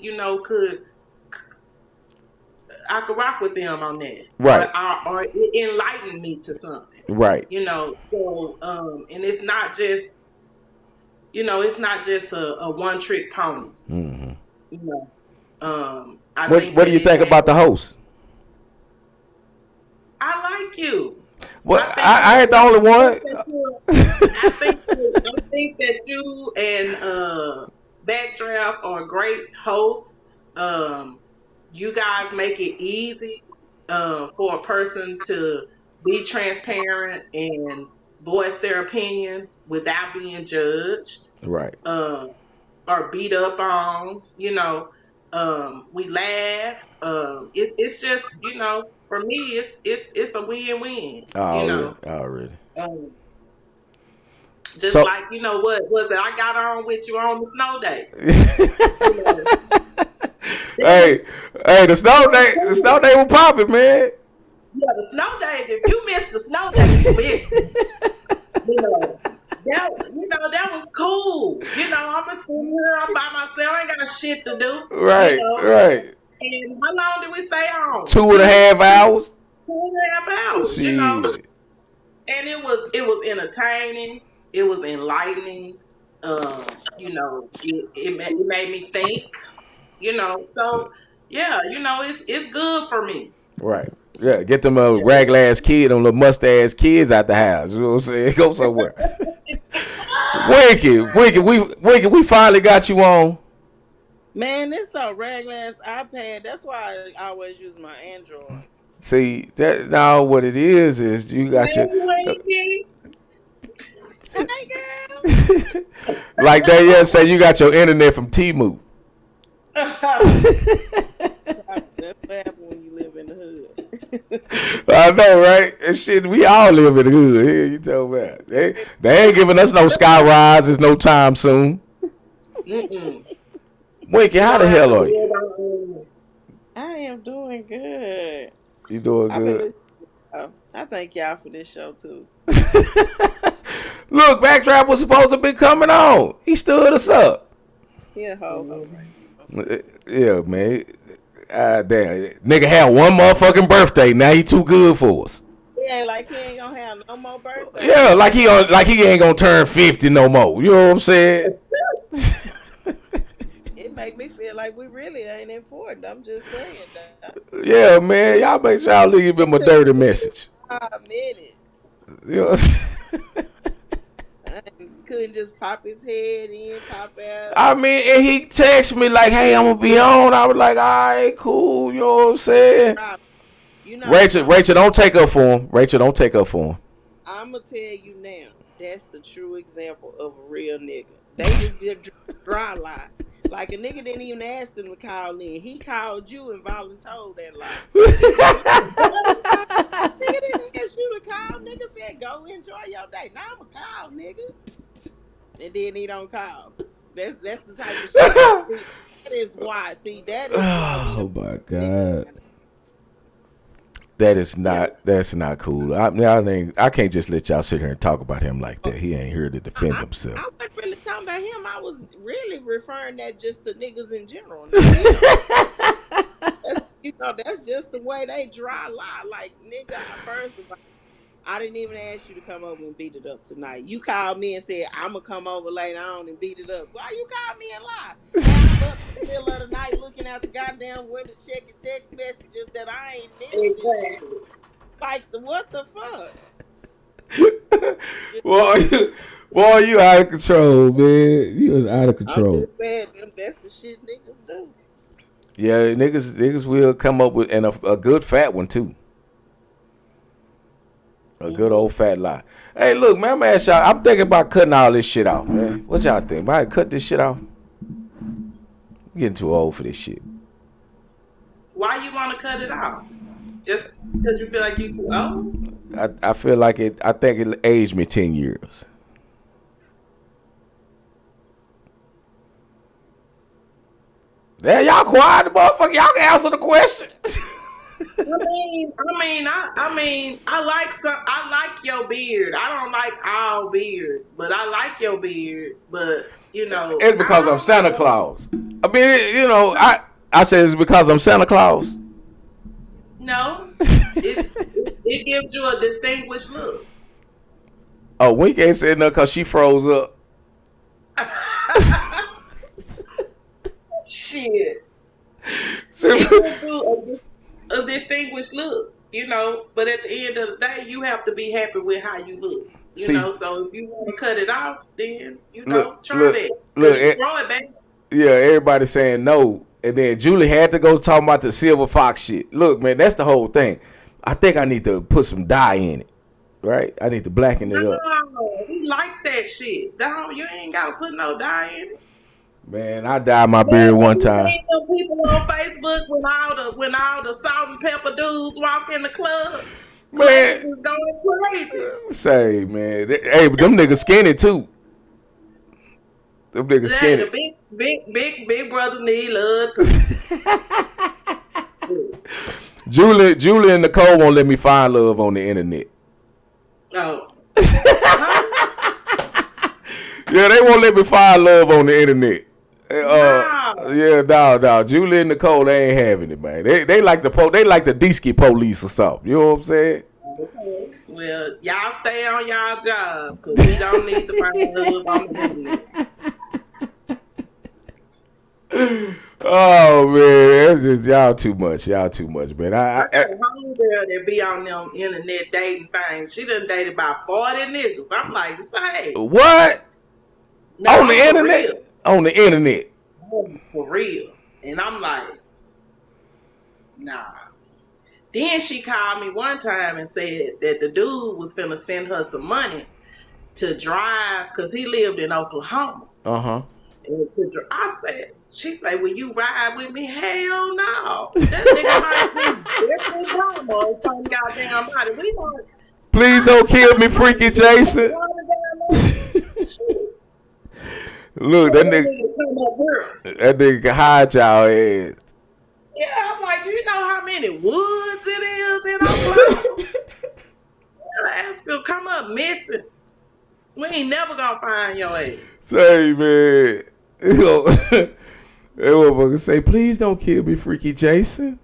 I could rock with them on that, Right. or it enlighten me to something, Right. So and it's not just, a one trick pony, Mm-hmm. you know. I What think What do that you it think has, about the host? I like you. Well, I think I ain't the you. only one. I think that you and Backdraft are great hosts. You guys make it easy for a person to be transparent and voice their opinion without being judged Right. or beat up on. We laugh. It's just, for me, it's a win-win. Already. Already. Um, just So. like, what was it? I got on with you on the snow day. You know, Hey, hey, the snow day was popping, man. yeah, the snow day. If you missed the snow day, you missed it. You know, that was cool. I'm just sitting here all by myself. I ain't got shit to do. Right, right. And how long did we stay on? 2.5 hours. 2.5 hours. Shit. And it was entertaining. It was enlightening. It made me think. So yeah, it's good for me. Right. Yeah, get them raggle ass kid, them little mustache kids out the house. You know what I'm saying? Go somewhere. Winky, we finally got you on. Man, this a regular ass iPad. That's why I always use my Android. See, that now what it is you got your Winky. Hey, girl. like they say you got your internet from Temu. That's what happens when you live in the hood. I know, right? And shit, we all live in the hood. Here you tell me. They ain't giving us no sky rises no time soon. Mm-mm. Winky, how the hell are you? I am doing good. You doing good? I thank y'all for this show too. Look, Backdraft was supposed to be coming on. He stood us up. Yeah, ho. Yeah, man. Damn, nigga had one motherfucking birthday. Now he too good for us. He ain't like he ain't gonna have no more birthdays. Yeah, like he ain't gonna turn 50 no more. You know what I'm saying? It make me feel like we really ain't important. I'm just saying that. Yeah, man. Y'all make sure y'all leave him a dirty message. 5 minutes. You know what I'm saying? Couldn't just pop his head in, pop out. I mean, and he texted me like, "Hey, I'm gonna be on." I was like, "All right, cool." You know what I'm saying? Rachel, don't take up for him. Rachel, don't take up for him. I'm gonna tell you now. That's the true example of a real nigga. They just did dry lie. Like a nigga didn't even ask them to call in. He called you and volunteered that lie. Nigga didn't ask you to call. Nigga said, "Go enjoy your day." Now I'ma call, nigga. And then he don't call. That's the type of shit. That is why. See, that is why. Oh my god. That's not cool. I can't just let y'all sit here and talk about him like that. He ain't here to defend himself. I wasn't really talking about him. I was really referring that just to niggas in general. That's just the way they dry lie. Like, nigga, first of all, I didn't even ask you to come over and beat it up tonight. You called me and said, I'm going to come over later on and beat it up. Why you called me and lie? I'm up in the middle of the night looking out the goddamn window checking text messages that I ain't missed. Exactly. Like, what the fuck? Boy, you out of control, man. You was out of control. I'm just saying, that's the shit niggas do. Yeah, niggas will come up with and a good fat one too. A good old fat lie. Hey, look, man, I'm ask y'all. I'm thinking about cutting all this shit off, man. What y'all think? Might cut this shit off? I'm getting too old for this shit. Why you want to cut it off? Just because you feel like you too old? I feel like it. I think it aged me 10 years. There, y'all quiet, motherfucker. Y'all can answer the question. I like your beard. I don't like all beards, but I like your beard. But it's because I'm Santa Claus. I mean, I say it's because I'm Santa Claus. No, it gives you a distinguished look. Oh, Wink ain't saying nothing because she froze up. Shit. It gives you a distinguished look, but at the end of the day, you have to be happy with how you look. So if you want to cut it off, then try that. Look, throw it back. Yeah, everybody saying no. And then Julie had to go talking about the silver fox shit. Look, man, that's the whole thing. I think I need to put some dye in it. Right? I need to blacken it up. No, we like that shit. Dog, you ain't gotta put no dye in it. Man, I dyed my beard one time. People on Facebook when all the salt and pepper dudes walk in the club. Man, going crazy. Say, man, hey, but them niggas skinny too. Them niggas skinny. The big brothers need love too. Julie and Nicole won't let me find love on the internet. Oh. Yeah, they won't let me find love on the internet. Yeah, no. Julie and Nicole, they ain't having it, man. They like the D-ski police or something. You know what I'm saying? Okay. Well, y'all stay on y'all job because we don't need to find love on the internet. Oh man, that's just y'all too much. Y'all too much, man. I got a homegirl that be on them internet dating things. She done dated about 40 niggas. I'm like, say what? No, on the internet? Real. On the internet. For real. And I'm like, nah. Then she called me one time and said that the dude was finna send her some money to drive because he lived in Oklahoma. Uh-huh. And she said, will you ride with me? Hell no. That nigga might be definitely wrong or some goddamn body. We don't. Please don't kill me, Freaky Jason. Look, that nigga can hide y'all ass. Yeah, I'm like, do you know how many woods it is in Oklahoma? Ask him come up missing. We ain't never gonna find your ass. Say, man. That motherfucker say, please don't kill me, Freaky Jason.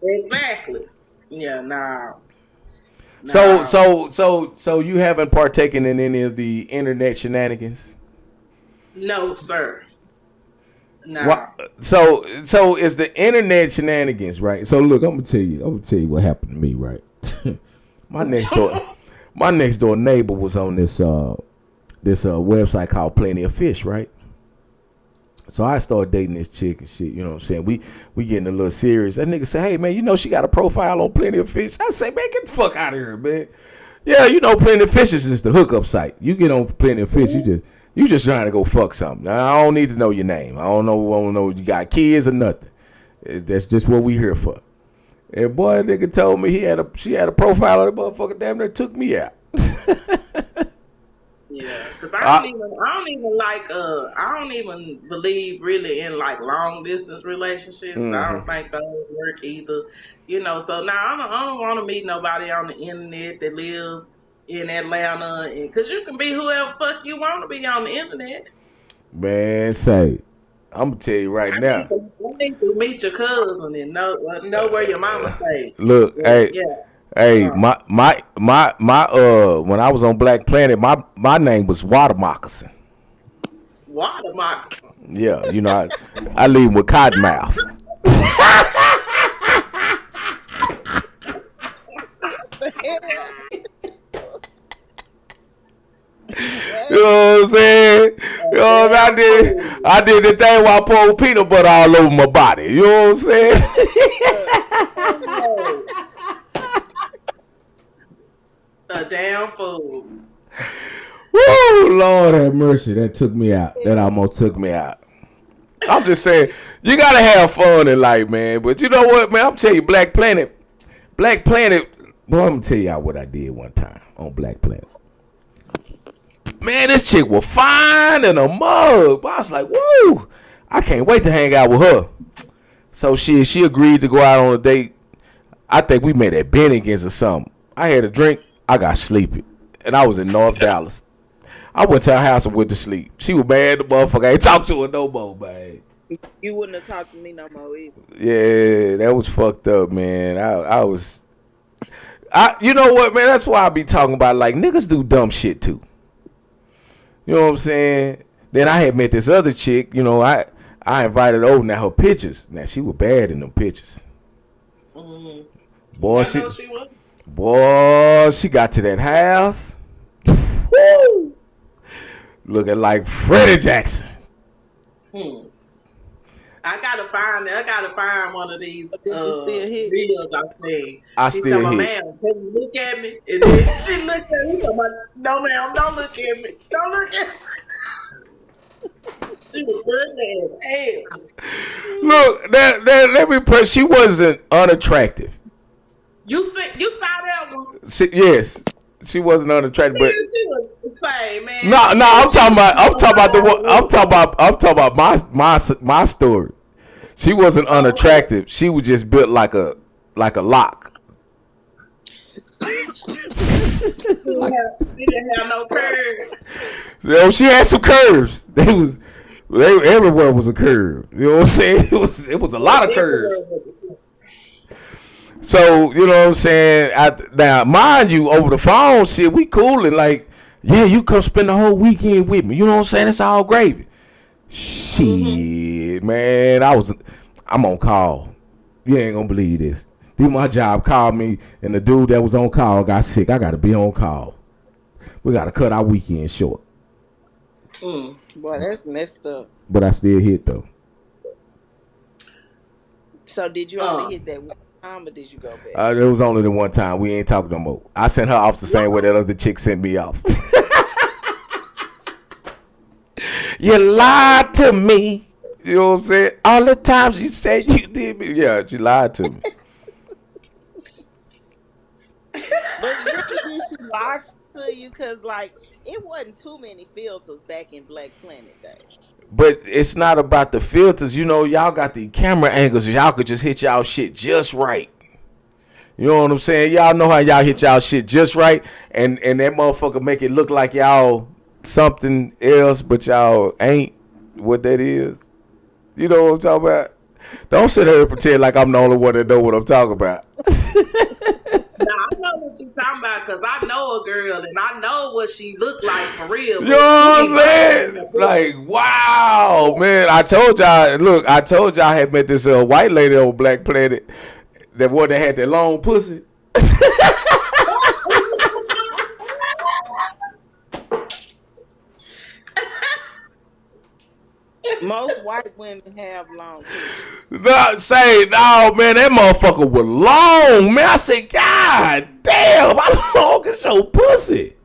Exactly. Yeah, nah. So you haven't partaken in any of the internet shenanigans? No, sir. Nah. So it's the internet shenanigans, right? So look, I'm gonna tell you what happened to me, right? my next door neighbor was on this website called Plenty of Fish, right? So I started dating this chick and shit, you know what I'm saying? We getting a little serious. That nigga said, hey man, she got a profile on Plenty of Fish. I say, man, get the fuck out of here, man. Yeah, Plenty of Fish is just the hookup site. You get on Plenty of Fish, you just trying to go fuck something. I don't need to know your name. I don't know you got kids or nothing. That's just what we here for. And boy, that nigga told me she had a profile on the motherfucker, damn near took me out. Yeah, because I, I don't even believe really in like long distance relationships. I mm-hmm. don't think those work either. So now I don't want to meet nobody on the internet that live in Atlanta, and because you can be whoever fuck you want to be on the internet. Man, say, I'm gonna tell you right now. I need to meet your cousin and know where your mama stays. Look, But hey, yeah, hey, uh, my when I was on Black Planet, my name was Water Moccasin. water moccasin. Yeah, I leave with Cottonmouth. You know what I'm saying? You know what I'm saying? I did the thing while I poured peanut butter all over my body. You know what I'm saying? A damn fool. Woo, Lord have mercy. That took me out. That almost took me out. I'm just saying, you gotta have fun in life, man. But you know what, man? I'm telling you, Black Planet, boy, I'm gonna tell y'all what I did one time on Black Planet. Man, this chick was fine in a mug. But I was like, woo, I can't wait to hang out with her. So she agreed to go out on a date. I think we met at Bennigan's or something. I had a drink. I got sleepy. And I was in North Dallas. I went to her house and went to sleep. She was mad the motherfucker. I ain't talk to her no more, man. You wouldn't have talked to me no more either. Yeah, that was fucked up, man. You know what, man? That's why I be talking about, like, niggas do dumb shit too. You know what I'm saying? Then I had met this other chick, I invited her over. Now her pictures. Now she was bad in them pictures. Mm-hmm. Boy, she was. Boy, she got to that house. Woo! Looking like Freddie Jackson. I gotta find one of these Did you still hit? videos I seen. I still hit. Man, can you look at me? And then she looked at me. Like, no, ma'am, don't look at me. Don't look at me. She was ugly as hell. Look, let me put. She wasn't unattractive. You saw that one? Yes, she wasn't unattractive, but She was the same, man. no, I'm talking about the one. I'm talking about my story. She wasn't unattractive. She was just built like a lock. She didn't have no curves. So she had some curves. Everywhere was a curve. You know what I'm saying? It was a lot of curves. So, you know what I'm saying? Now, mind you, over the phone, shit, we coolin'. Like, yeah, you come spend the whole weekend with me. You know what I'm saying? It's all gravy. Shit, man. I'm on call. You ain't gonna believe this. My job called me, and the dude that was on call got sick. I gotta be on call. We gotta cut our weekend short. Boy, that's messed up. But I still hit, though. So did you only hit that one time, or did you go back? It was only the one time. We ain't talking no more. I sent her off the same way that other chick sent me off. You lied to me. You know what I'm saying? All the times you said you did me. Yeah, you lied to me. But really, did she lie to you? Because, like, it wasn't too many filters back in Black Planet days. But it's not about the filters. Y'all got the camera angles. Y'all could just hit y'all shit just right. You know what I'm saying? Y'all know how y'all hit y'all shit just right. And that motherfucker make it look like y'all something else, but y'all ain't what that is. You know what I'm talking about? Don't sit here and pretend like I'm the only one that know what I'm talking about. Now, I know what you're talking about because I know a girl and I know what she looked like for real. You know what I'm saying? Like, wow, man. I told y'all I had met this white lady on Black Planet, that one that had that long pussy. Most white women have long pussies. No, man, that motherfucker was long, man. I said, God damn, how long is your pussy?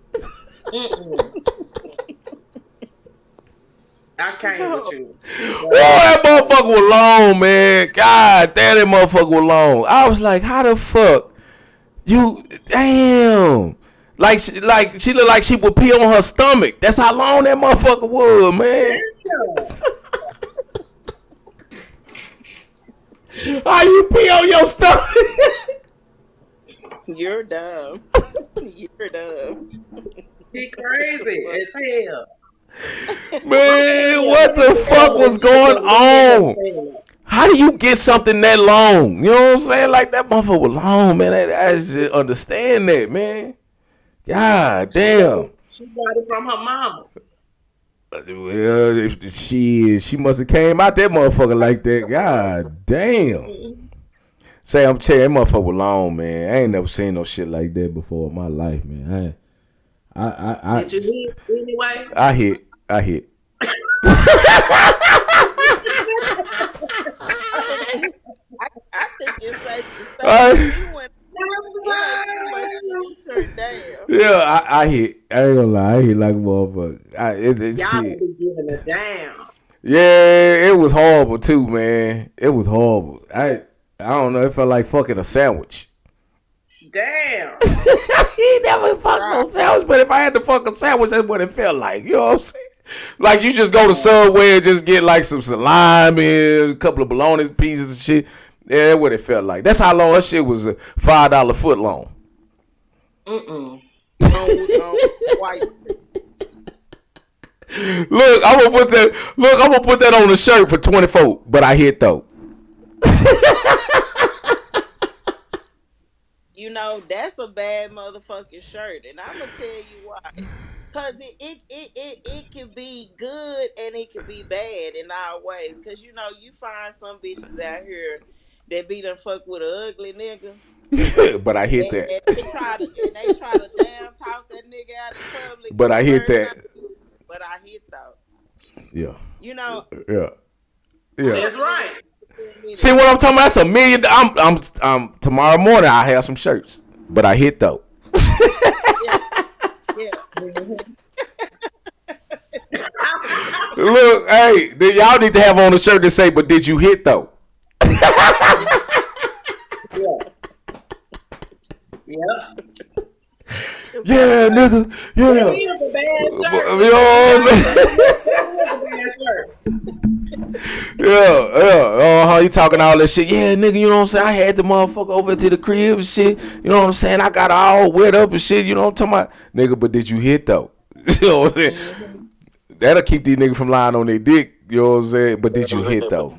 I can't with you. Oh, that motherfucker was long, man. God damn, that motherfucker was long. I was like, how the fuck? Damn. Like she looked like she would pee on her stomach. That's how long that motherfucker was, man. How you pee on your stomach? You're dumb. You're dumb. He crazy as hell. Man, what the fuck was going on? How do you get something that long? You know what I'm saying? Like that motherfucker was long, man. I just understand that, man. God damn. She got it from her mama. Well, she must have came out that motherfucker like that. God damn. Say, I'm telling you, that motherfucker was long, man. I ain't never seen no shit like that before in my life, man. Did you hit anyway? I hit. I think it's safe to say you went turned down. Yeah, I hit. I ain't gonna lie, I hit like a motherfucker. Y'all Shit. be giving it down. Yeah, it was horrible too, man. It was horrible. I don't know. It felt like fucking a sandwich. Damn. He never fucked no sandwich, but if I had to fuck a sandwich, that's what it felt like. You know what I'm saying? Like you just go to Subway and just get like some salami, a couple of bologna pieces and shit. Yeah, that's what it felt like. That's how long that shit was. $5 foot long. White. Look, I'm gonna put that on the shirt for 24. But I hit though. You know, that's a bad motherfucking shirt, and I'm gonna tell you why. Cause it can be good and it can be bad in all ways. Cause you know, you find some bitches out here that be done fuck with an ugly nigga. But I hit that. And they try to damn talk that nigga out in public. But I hit that. But I hit though. Yeah. You know. Yeah. That's right. See what I'm talking about? That's $1 million. I'm tomorrow morning I have some shirts. But I hit though. Yeah. Look, hey, y'all need to have on a shirt that say, "But did you hit though?" Yeah. Yeah, nigga. Yeah. It is a bad shirt. You know what I'm saying? Yeah. You talking all that shit? Yeah, nigga. You know what I'm saying? I had the motherfucker over to the crib and shit. You know what I'm saying? I got all wet up and shit. You know what I'm talking about, nigga? But did you hit though? You know what I'm saying? That'll keep these niggas from lying on their dick. You know what I'm saying? But did you hit though?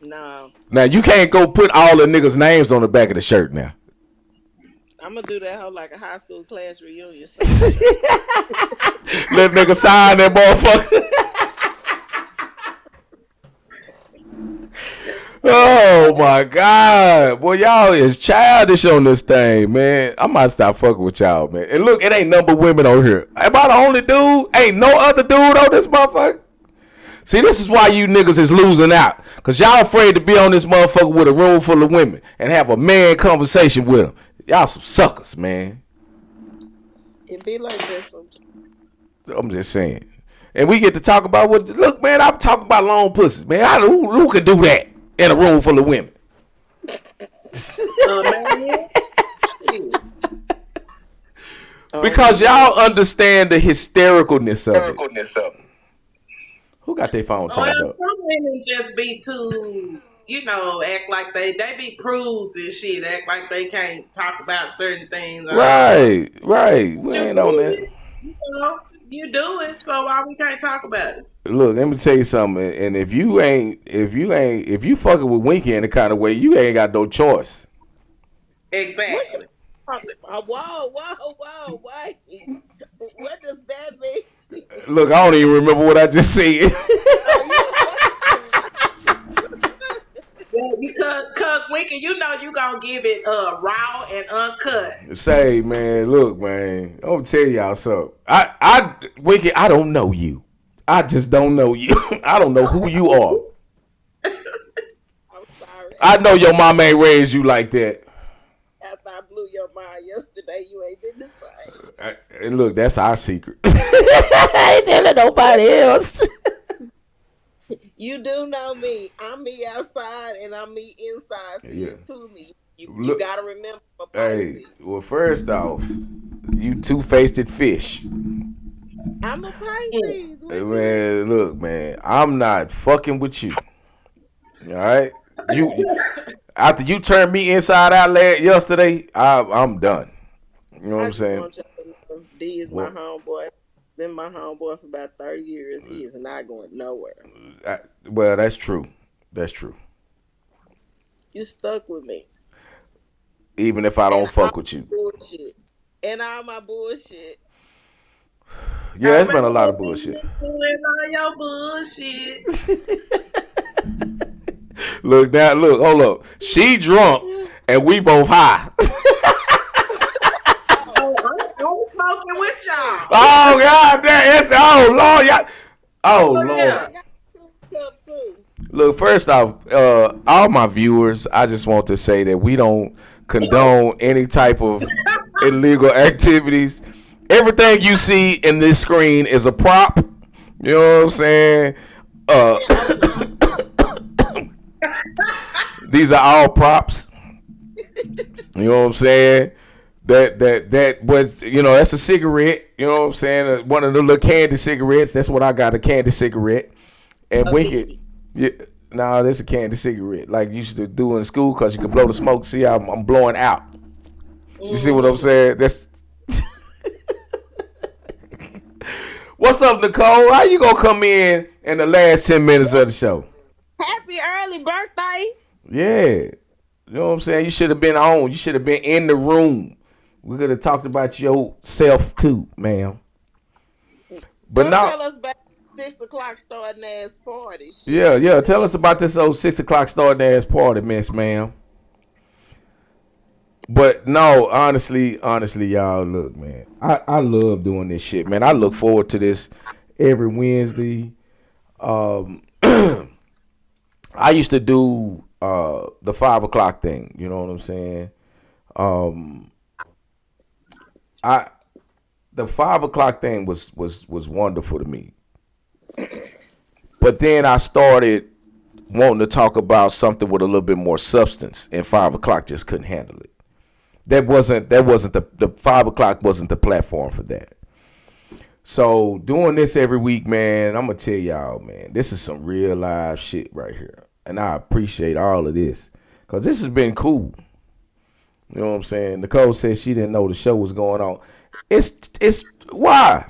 No. Now you can't go put all the niggas' names on the back of the shirt now. I'm gonna do that whole like a high school class reunion. Let nigga sign that motherfucker. Oh my God. Boy, y'all is childish on this thing, man. I might stop fucking with y'all, man. And look, it ain't number women over here. Am I the only dude? Ain't no other dude on this motherfucker? See, this is why you niggas is losing out. Because y'all afraid to be on this motherfucker with a room full of women and have a man conversation with them. Y'all some suckers, man. It be like that sometimes. I'm just saying. And we get to talk about what... Look, man, I'm talking about long pussies, man. Who can do that in a room full of women? Because y'all understand the hystericalness of it. Who got their phone turned up? Some women just be too, act like they be prudes and shit. Act like they can't talk about certain things. Right. We ain't on that. You do it, so why we can't talk about it? Look, let me tell you something. And if you fucking with Winky in the kind of way, you ain't got no choice. Exactly. Whoa, wait. What does that mean? Look, I don't even remember what I just said. Because Winky, you gonna give it raw and uncut. Say, man, look, man, I'm gonna tell y'all something. Winky, I don't know you. I just don't know you. I don't know who you are. I'm sorry. I know your mom ain't raised you like that. After I blew your mind yesterday, you ain't been the same. And look, that's our secret. I ain't telling nobody else. You do know me. I'm me outside and I'm me inside. So Yeah. it's to me. You gotta remember my policy. Hey, well, first off, You two-faced fish. I'm a Pisces. What you mean? Man, look, man. I'm not fucking with you. All right? You after you turned me inside out yesterday, I'm done. You know what I I'm just saying? want y'all to know D is my Well, homeboy. Been my homeboy for about 30 years. He is not going nowhere. well, that's true. That's true. You stuck with me. Even if I don't And all fuck with you. my bullshit. And all my bullshit. Yeah, it's been a lot of bullshit. Doing all your bullshit. Look, hold up. She drunk and we both high. Oh, I'm smoking with y'all. Oh God, oh Lord, y'all. Oh Oh, Lord. yeah. I got a cup too. Look, first off, all my viewers, I just want to say that we don't condone any type of illegal activities. Everything you see in this screen is a prop. You know what I'm saying? Uh, these are all props. You know what I'm saying? That was, that's a cigarette. You know what I'm saying? One of the little candy cigarettes. That's what I got, a candy cigarette. And A Wicked, hippie. yeah, nah, that's a candy cigarette like you used to do in school because you could blow the smoke. See, I'm blowing out. You see what I'm saying? That's what's up, Nicole? How you gonna come in the last 10 minutes of the show? Happy early birthday. Yeah, you know what I'm saying. You should have been on. You should have been in the room. We could have talked about yourself too, ma'am. But Don't now, tell us about 6 o'clock starting ass party. Shit. yeah. Tell us about this old 6 o'clock starting ass party, miss, ma'am. But no, honestly, y'all, look, man, I love doing this shit, man. I look forward to this every Wednesday. I used to do the 5 o'clock thing. You know what I'm saying? The 5 o'clock thing was wonderful to me. But then I started wanting to talk about something with a little bit more substance, and 5 o'clock just couldn't handle it. That wasn't the 5 o'clock wasn't the platform for that. So doing this every week, man, I'm gonna tell y'all, man, this is some real live shit right here, and I appreciate all of this because this has been cool. You know what I'm saying? Nicole said she didn't know the show was going on. It's why?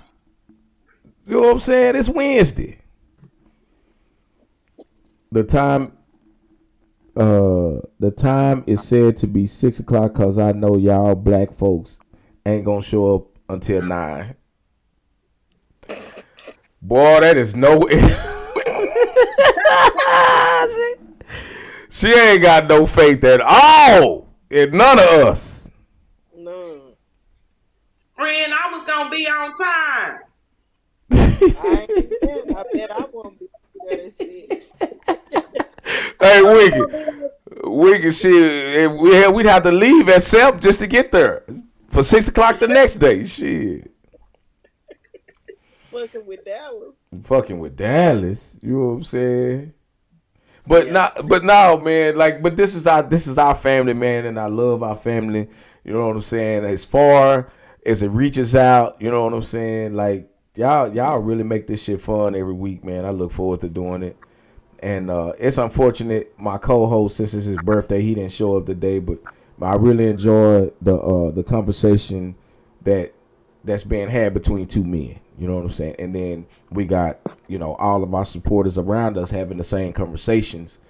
You know what I'm saying? It's Wednesday. The time is said to be 6 o'clock because I know y'all black folks ain't gonna show up until 9. Boy, that is no. She ain't got no faith at all in none of us. No. Friend, I was going to be on time. I bet I won't be there at 6. Hey, Wicked, shit. We'd have to leave at 7 just to get there for 6 o'clock the next day. Shit. Fucking with Dallas. Fucking with Dallas. You know what I'm saying? But now, man, but this is our family, man, and I love our family. You know what I'm saying? As far as it reaches out, you know what I'm saying? Like y'all really make this shit fun every week, man. I look forward to doing it. And it's unfortunate my co-host, since it's his birthday, he didn't show up today, but I really enjoyed the conversation that's being had between two men. You know what I'm saying? And then we got, all of our supporters around us having the same conversations,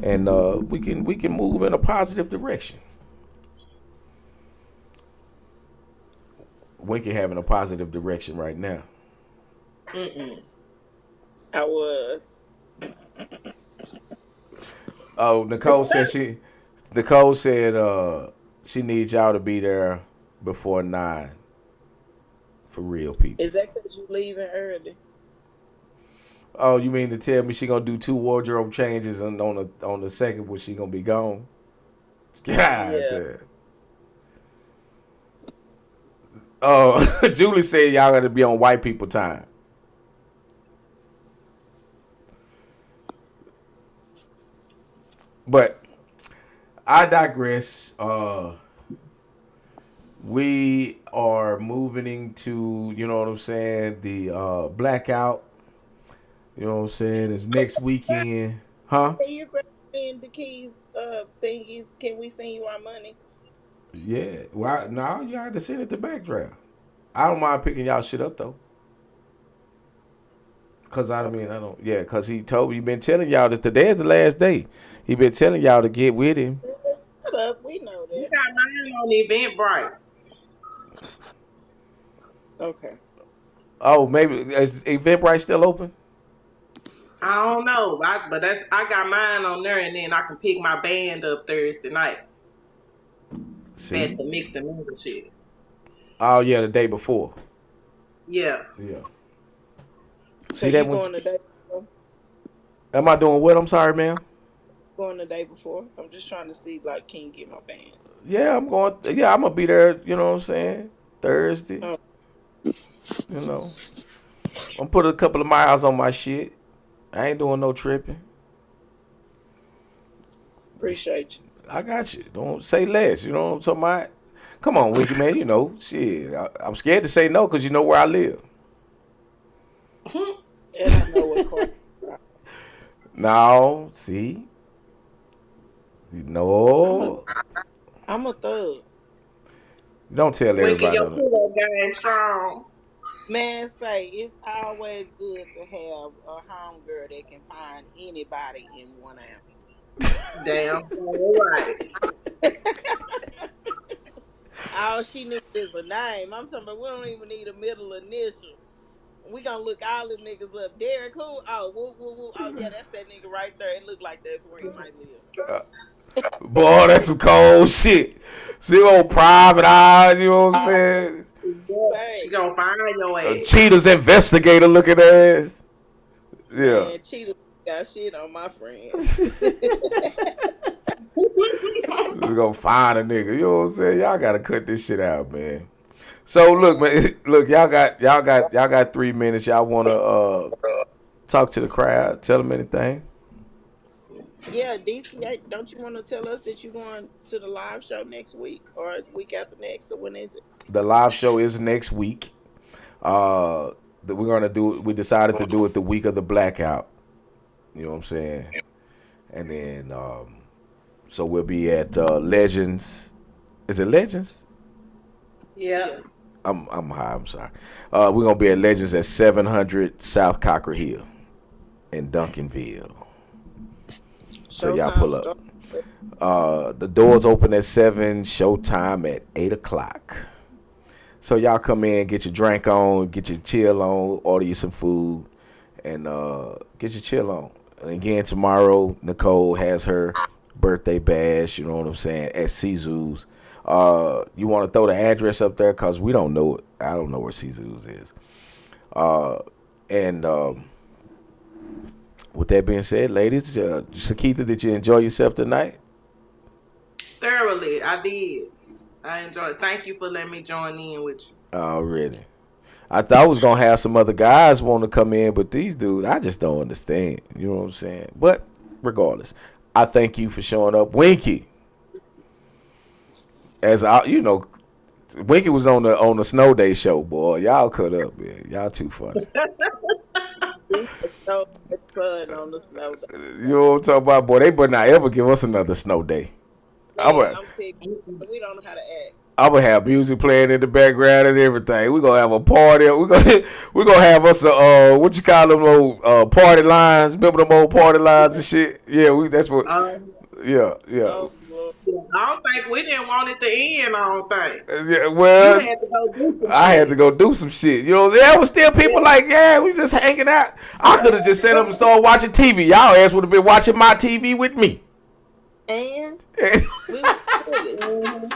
and we can move in a positive direction. Winky having a positive direction right now. I was. Oh, Nicole said she needs y'all to be there before 9. For real, people. Is that because you leaving early? Oh, you mean to tell me she gonna do 2 wardrobe changes and on the second when she gonna be gone? God damn. Oh, Julie said y'all gotta be on white people time. But I digress. We are moving to, you know what I'm saying, the blackout. You know what I'm saying? It's next weekend. Huh? Hey, you grab me the keys, thingies. Can we send you our money? Yeah. Well, now you have to send it to Backdraft. I don't mind picking y'all shit up though. Cause I Okay. mean I don't yeah, cause he told me he been telling y'all that today is the last day. He been telling y'all to get with him. Shut up. We know You that. got mine on Eventbrite. Okay. Oh, maybe is Eventbrite still open? I don't know, but I got mine on there, and then I can pick my band up Thursday night at See? the Mix and Mingle shit. Oh yeah, the day before. Yeah. Yeah. So See that you one? going the day before? Am I doing what? I'm sorry, ma'am. Going the day before? I'm just trying to see, like, can you get my band? Yeah, I'm going. Yeah, I'm gonna be there. You know what I'm saying? Thursday. Oh, You know, I'm putting a couple of miles on my shit. I ain't doing no tripping. appreciate you. I got you. Don't say less. You know what I'm talking about? Come on, Winky man. You know, shit. I'm scared to say no because you know where I live. And I know what car. No, see, you I'm a, know, I'm a thug. don't tell Winking everybody your on it. pillow game strong. Man, say it's always good to have a homegirl that can find anybody in 1 hour. Damn. All right. All she needs is a name. I'm talking about we don't even need a middle initial. We gonna look all them niggas up. Derek, who? Oh, woo, woo, woo. Oh, yeah, that's that nigga right there. It look like that's where he might live. Boy, that's some cold shit. See old private eyes. You know what I'm saying? She Hey, gonna find your A ass. cheetah's investigator looking ass. Yeah. man, Cheetah got shit on my friend. We gonna find a nigga. You know what I'm saying? Y'all gotta cut this shit out, man. So look, man. Look, y'all got 3 minutes. Y'all wanna talk to the crowd? Tell them anything. Yeah, DC, don't you want to tell us that you going to the live show next week or it's week after next? Or when is it? The live show is next week. Uh, that we're gonna do. We decided to do it the week of the blackout. You know what I'm saying? And then, so we'll be at Legends. Is it Legends? Yeah. Yeah. I'm high. I'm sorry. We're gonna be at Legends at 700 South Cocker Hill in Duncanville. So y'all Showtime pull up. start. The doors open at 7. Showtime at 8 o'clock. So y'all come in, get your drink on, get your chill on, order you some food, and get your chill on. And again, tomorrow, Nicole has her birthday bash, you know what I'm saying, at Caesar's. You want to throw the address up there? Because we don't know it. I don't know where Caesar's is. And with that being said, ladies, Sakita, did you enjoy yourself tonight? Thoroughly. I did. I enjoyed it. Thank you for letting me join in with you. Already. I thought I was gonna have some other guys want to come in, but these dudes, I just don't understand. You know what I'm saying? But regardless, I thank you for showing up, Winky. As I, Winky was on the Snow Day show, boy. Y'all cut up, man. Y'all too funny. It's so much fun on the snow day. You know what I'm talking about, boy? They better not ever give us another Snow Day. I'm Man, gonna, I'm telling you, we don't know how to act. I'm gonna have music playing in the background and everything. We gonna have a party. We gonna have us a what you call them old party lines? Remember them old party lines and shit? Yeah, that's what. Um, Yeah. Oh, Lord. I don't think we didn't want it to end. I don't think Yeah, you well, had to go do some I had to shit. go do some shit. You know, there was still people like, yeah, we just hanging out. I could have just sat up and started watching TV. Y'all ass would have been watching my TV with me. And we were chilling.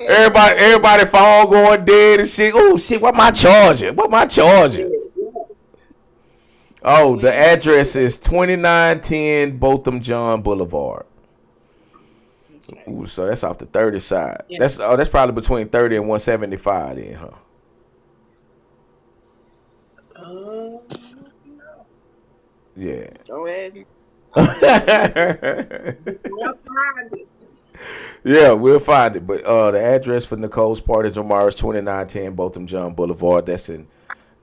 everybody phone going dead and shit. Oh shit, what my charger? What my charger? Oh, the address is 2910 Botham John Boulevard. Okay. Ooh, so that's off the 30 side. Yeah. That's probably between 30 and 175 then, huh? Um, Yeah. Don't ask me. I'll find it. Yeah, we'll find it. But the address for Nicole's party is Omar is 2910 Botham John Boulevard. That's in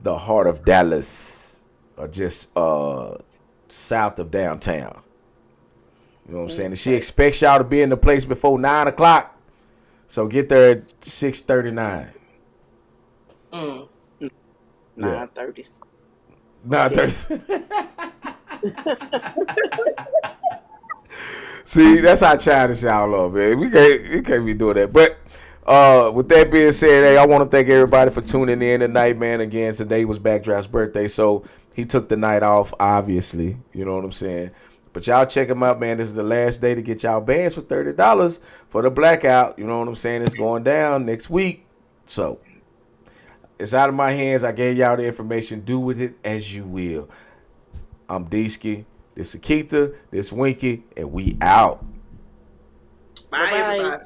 the heart of Dallas, or just south of downtown. You know what I'm saying? And she expects y'all to be in the place before 9 o'clock. So get there at 6:39. Mm. Yeah. 9:30. 9:30. See, that's how childish y'all are, man. We can't be doing that. But with that being said, hey, I want to thank everybody for tuning in tonight, man. Again, today was Backdraft's birthday, so he took the night off, obviously. You know what I'm saying? But y'all check him out, man. This is the last day to get y'all bands for $30 for the blackout. You know what I'm saying? It's going down next week. So it's out of my hands. I gave y'all the information. Do with it as you will. I'm Deesky. This is Keitha. This Winky. And we out. Bye, Bye-bye. everybody.